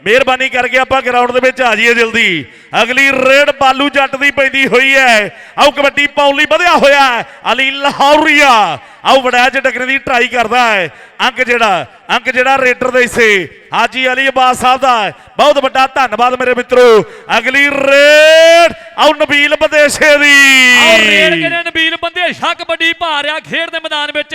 ਮਿਹਰਬਾਨੀ ਕਰਕੇ ਆਪਾਂ ਗਰਾਊਂਡ ਦੇ ਵਿੱਚ ਆ ਜਾਈਏ ਜਲਦੀ ਅਗਲੀ ਰੇਡ ਬਾਲੂ ਜੱਟ ਦੀ ਪੈਂਦੀ ਹੋਈ ਹੈ। ਆਓ ਕਬੱਡੀ ਪਾਉਣ ਲਈ ਵਧਿਆ ਹੋਇਆ ਅਲੀ ਲਾਹੌਰੀਆ ਆਓ ਵੜੈਚ ਡੱਕਣ ਦੀ ਟਰਾਈ ਕਰਦਾ ਹੈ। ਅੰਕ ਜਿਹੜਾ ਰੇਡਰ ਦੇ ਹਿੱਸੇ ਹਾਜੀ ਅਲੀ ਅਬਾਸ ਸਾਹਿਬ ਦਾ ਬਹੁਤ ਵੱਡਾ ਧੰਨਵਾਦ ਮੇਰੇ ਮਿੱਤਰੋ। ਅਗਲੀ ਰੇਡ ਆਓ ਨਬੀਲ ਬੰਦੇਸ਼ੇ ਦੀ ਆਓ ਰੇਡ ਕਹਿੰਦੇ ਨਬੀਲ ਬੰਦੇਸ਼ਾ ਕਬੱਡੀ ਪਾ ਰਿਹਾ ਖੇਡ ਦੇ ਮੈਦਾਨ ਵਿੱਚ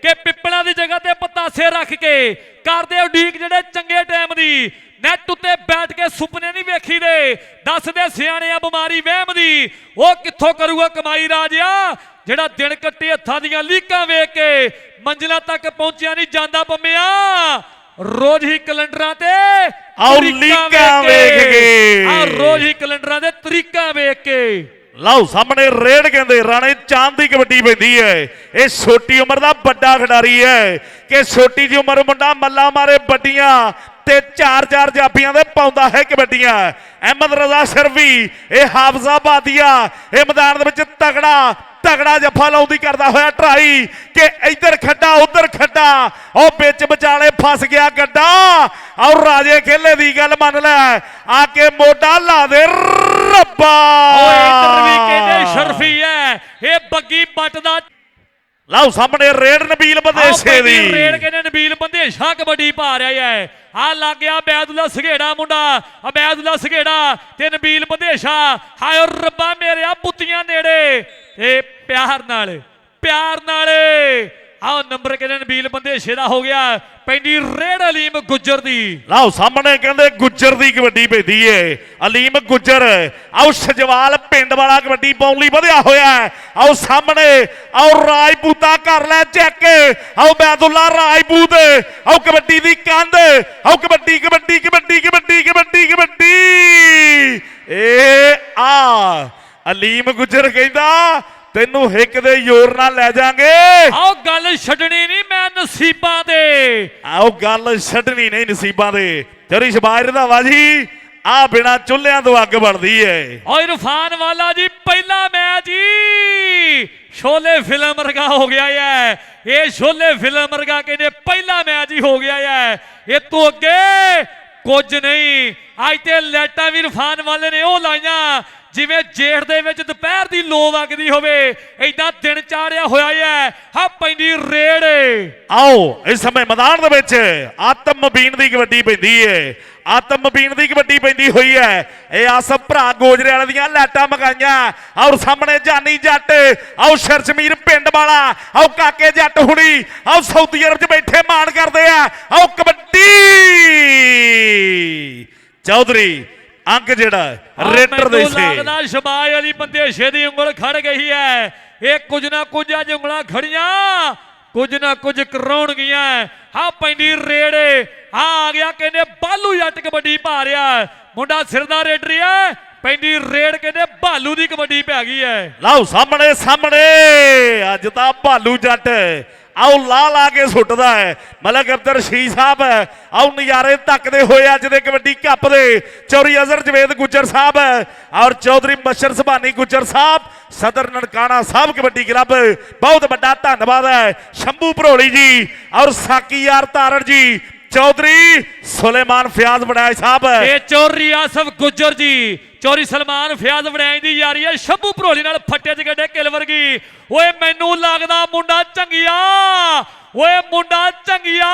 ਕਿ ਪਿੱਪਲਾਂ ਦੀ ਜਗ੍ਹਾ ਤੇ ਪਤਾਸੇ ਰੱਖ ਕੇ ਕਰਦੇ ਉਡੀਕ ਜਿਹੜੇ ਚੰਗੇ ਟਾਈਮ ਦੀ ਨੈਟ ਉੱਤੇ ਬੈਠ ਕੇ ਸੁਪਨੇ ਨਹੀਂ ਵੇਖੀਦੇ ਦੱਸਦੇ ਸਿਆਣੇ ਆ ਬਿਮਾਰੀ ਵਹਿਮ ਦੀ ਉਹ ਕਿੱਥੋਂ ਕਰੂਗਾ ਕਮਾਈ ਰਾਜਿਆ ਜਿਹੜਾ ਦਿਨ ਕੱਟੇ ਹੱਥਾਂ ਦੀਆਂ ਲੀਕਾਂ ਵੇਖ ਕੇ ਮੰਜ਼ਿਲਾਂ ਤੱਕ ਪਹੁੰਚਿਆ ਨਹੀਂ ਜਾਂਦਾ ਪੰਮਿਆ ਰੋਜ਼ ਹੀ ਕੈਲੰਡਰਾਂ ਤੇ ਆਓ ਲੀਕਾਂ ਵੇਖ ਕੇ ਆ ਰੋਜ਼ ਹੀ ਕੈਲੰਡਰਾਂ ਦੇ ਤਰੀਕਾਂ ਵੇਖ ਕੇ ਲਓ ਸਾਹਮਣੇ ਰੇਡ ਕਹਿੰਦੇ ਰਾਣੇ ਚਾਂਦ ਦੀ ਕਬੱਡੀ ਪੈਂਦੀ ਹੈ। ਇਹ ਛੋਟੀ ਉਮਰ ਦਾ ਵੱਡਾ ਖਿਡਾਰੀ ਹੈ ਕਿ ਛੋਟੀ ਜਿਹੀ ਉਮਰ ਮੁੰਡਾ ਮੱਲਾ ਮਾਰੇ ਵੱਡੀਆਂ ਤੇ 4-4 ਜਾਫੀਆਂ ਦੇ ਪਾਉਂਦਾ ਹੈ ਕਬੱਡੀਆਂ। ਅਹਿਮਦ ਰਜ਼ਾ ਸ਼ਰਫੀ ਇਹ ਹਾਫਜ਼ਾਬਾਦੀਆ ਇਹ ਮੈਦਾਨ ਦੇ ਵਿੱਚ ਤਗੜਾ ਜੱਫਾ ਲਾਉਂਦੀ ਕਰਦਾ ਹੋਇਆ ਟਰਾਈ ਕਿ ਇੱਧਰ ਖੱਡਾ ਉੱਧਰ ਖੱਡਾ ਉਹ ਵਿੱਚ ਵਿਚਾਲੇ ਫਸ ਗਿਆ ਗੱਡਾ ਔਰ ਰਾਜੇ ਖੇਲੇ ਦੀ ਗੱਲ ਮੰਨ ਲੈ ਆ ਕੇ ਮੋਢਾ ਲਾ ਦੇ ਰੱਬਾ ਓਏ ਇੱਧਰ ਵੀ ਕਹਿੰਦੇ ਸ਼ਰਫੀ ਹੈ ਇਹ ਬੱਗੀ ਬੱਟ ਦਾ ਲਓ ਸਾਹਮਣੇ ਰੇਡ ਨਬੀਲ ਬੰਦੇਸ਼ੇ ਦੀ ਰੇਡ ਕਹਿੰਦੇ ਨਬੀਲ ਬੰਦੇਸ਼ਾ ਕਬੱਡੀ ਪਾ ਰਿਹਾ ਹੈ। ਆ ਲੱਗ ਗਿਆ ਅਬੈਦੁੱਲਾ ਸਗੇੜਾ ਮੁੰਡਾ ਅਬੈਦੁੱਲਾ ਸਗੇੜਾ ਤੇ ਨਬੀਲ ਬੰਦੇਸ਼ਾ ਹਾਏ ਰੱਬਾ ਮੇਰੇ ਆ ਪੁੱਤੀਆਂ ਨੇੜੇ ਤੇ ਪਿਆਰ ਨਾਲ ਆਹ ਨੰਬਰ ਕਹਿੰਦੇ ਨਬੀਲ ਬੰਦੇਸ਼ੇ ਦਾ ਹੋ ਗਿਆ ਪੈਂਦੀ ਰੇਡ ਅਲੀਮ ਗੁੱਜਰ ਦੀ ਲਓ ਸਾਹਮਣੇ ਕਹਿੰਦੇ ਗੁੱਜਰ ਦੀ ਕਬੱਡੀ ਪੈਂਦੀ ਏ ਅਲੀਮ ਗੁੱਜਰ ਆਓ ਸਜਵਾਲ ਪਿੰਡ ਵਾਲਾ ਕਬੱਡੀ ਪਾਉਣ ਲਈ ਵਧਿਆ ਹੋਇਆ ਆਓ ਸਾਹਮਣੇ ਆਓ ਰਾਜਪੂਤਾ ਕਰ ਲੈ ਚੈੱਕ ਆਓ ਬੈਦੁੱਲਾ ਰਾਜਪੂਤ ਆਓ ਕਬੱਡੀ ਦੀ ਕੰਧ ਆਓ ਕਬੱਡੀ ਕਬੱਡੀ ਕਬੱਡੀ ਕਬੱਡੀ ਕਬੱਡੀ ਕਬੱਡੀ ਏ ਆ ਅਲੀਮ ਗੁੱਜਰ ਕਹਿੰਦਾ ਤੈਨੂੰ ਹਿੱਕ ਦੇ ਜ਼ੋਰ ਨਾਲ ਲੈ ਜਾਾਂਗੇ ਆਓ ਗੱਲ ਛੱਡਣੀ ਨਹੀਂ ਮੈਂ ਨਸੀਬਾਂ ਦੇ ਆਓ ਗੱਲ ਛੱਡਣੀ ਨਹੀਂ ਨਸੀਬਾਂ ਦੇ ਚੌਰੀ ਸ਼ਬਾਜ ਰੰਧਾਵਾ ਜੀ ਆ ਬਿਨਾ ਚੁੱਲ੍ਹਿਆਂ ਤੋਂ ਅੱਗ ਬਣਦੀ ਏ ਓ ਇਰਫਾਨ ਵਾਲਾ ਜੀ ਪਹਿਲਾ ਮੈਚ ਜੀ ਸ਼ੋਲੇ ਫਿਲਮ ਵਰਗਾ ਹੋ ਗਿਆ ਹੈ ਇਹ ਸ਼ੋਲੇ ਫਿਲਮ ਵਰਗਾ ਕਹਿੰਦੇ ਪਹਿਲਾ ਮੈਚ ਹੀ ਹੋ ਗਿਆ ਹੈ ਇਹ ਤੋਂ ਅੱਗੇ ਕੁਝ ਨਹੀਂ ਅੱਜ ਤੇ ਲੈਟਾਂ ਵੀ ਇਰਫਾਨ ਵਾਲੇ ਨੇ ਉਹ ਲਾਈਆਂ ਜਿਵੇਂ ਜੇਠ ਦੇ ਵਿੱਚ ਦੁਪਹਿਰ ਦੀ ਲੋ ਵਗਦੀ ਹੋਵੇ ਐਦਾਂ ਦਿਨ ਚਾੜਿਆ ਹੋਇਆ ਹੈ ਹਾਂ ਪੈਂਦੀ ਰੇਡ ਆਓ ਇਸ ਸਮੇਂ ਮੈਦਾਨ ਦੇ ਵਿੱਚ ਆਤਮ ਮੁਬੀਨ ਦੀ ਕਬੱਡੀ ਪੈਂਦੀ ਹੈ ਆਤਮਬੀਨ ਦੀ ਕਬੱਡੀ ਪੈਂਦੀ ਹੋਈ ਹੈ। ਇਹ ਆਸਫ ਭਰਾ ਗੋਜਰੇ ਵਾਲੇ ਦੀਆਂ ਲਾਟਾਂ ਮਗਾਈਆਂ। ਔਰ ਸਾਹਮਣੇ ਜਾਨੀ ਜੱਟ, ਆਓ ਸ਼ਰਜਮੀਰ ਪਿੰਡ ਵਾਲਾ, ਆਓ ਕਾਕੇ ਜੱਟ ਹੁਣੀ, ਆਓ ਸਾਊਦੀ ਅਰਬ 'ਚ ਬੈਠੇ ਮਾਣ ਕਰਦੇ ਆ। ਆਓ ਕਬੱਡੀ ਚੌਧਰੀ ਅੰਕ ਜਿਹੜਾ ਰੇਡਰ ਦੇ ਸੇ ਲੱਗਦਾ ਸ਼ਬਾਜ ਅਲੀ ਬੰਦੇਸ਼ੇ ਦੀ ਉਂਗਲ ਖੜ ਗਈ ਹੈ। ਇਹ ਕੁਝ ਨਾ ਕੁਝ ਅੱਜ ਉਂਗਲਾਂ ਖੜੀਆਂ, ਕੁਝ ਨਾ ਕੁਝ ਕਰਾਉਣਗੀਆਂ। ਹਾਂ ਪੈਂਦੀ ਰੇਡ, ਆ ਗਿਆ ਕਹਿੰਦੇ ਬਾਲੂ ਜੱਟ ਕਬੱਡੀ ਪਾ ਰਿਹਾ, ਮੁੰਡਾ ਸਿਰ ਦਾ ਰੇਡਰ ਹੈ। ਪੈਂਦੀ ਰੇਡ ਕਹਿੰਦੇ ਭਾਲੂ ਦੀ ਕਬੱਡੀ ਪੈ ਗਈ ਹੈ। ਲਓ ਸਾਹਮਣੇ ਸਾਹਮਣੇ ਅੱਜ ਤਾਂ ਭਾਲੂ ਜੱਟ ਆਓ ਲਾ ਕੇ ਸੁੱਟਦਾ ਹੈ। ਮਲਕ ਅਬਦਰ ਸ਼ੀ ਸਾਹਿਬ ਆਓ ਨਜ਼ਾਰੇ ਤੱਕਦੇ ਹੋਏ ਅੱਜ ਦੇ ਕਬੱਡੀ ਕੱਪ ਦੇ। ਚੌਰੀ ਅਜ਼ਰ ਜਵੇਦ ਗੁੱਜਰ ਸਾਹਿਬ ਔਰ ਚੌਧਰੀ ਮਸ਼ਰ ਸੁਭਾਨੀ ਗੁੱਜਰ ਸਾਹਿਬ, ਸਦਰ ਨਨਕਾਣਾ ਸਾਹਿਬ ਕਬੱਡੀ ਕਲੱਬ, ਬਹੁਤ ਵੱਡਾ ਧੰਨਵਾਦ ਹੈ। ਸ਼ੰਭੂ ਭਰੋਲੀ ਜੀ ਔਰ ਸਾਕੀ ਯਾਰ ਤਾਰਨ ਜੀ, ਚੌਧਰੀ ਸੁਲੇਮਾਨ ਫਿਆਜ਼ ਵੜਾਈ ਸਾਹਿਬ, ਇਹ ਚੌਰੀ ਆਸਫ ਗੁੱਜਰ ਜੀ, ਚੌਰੀ ਸਲਮਾਨ ਫਿਆਜ਼ ਵੜਾਈ ਦੀ ਯਾਰੀ ਹੈ। ਸ਼ੰਭੂ ਭਰੋਲੀ ਨਾਲ ਫੱਟੇ 'ਚ ਗੱਡੇ ਕਿਲ ਵਰਗੀ। ਓਏ ਮੈਨੂੰ ਲੱਗਦਾ ਮੁੰਡਾ ਚੰਗਿਆ, ਓਏ ਮੁੰਡਾ ਚੰਗਿਆ।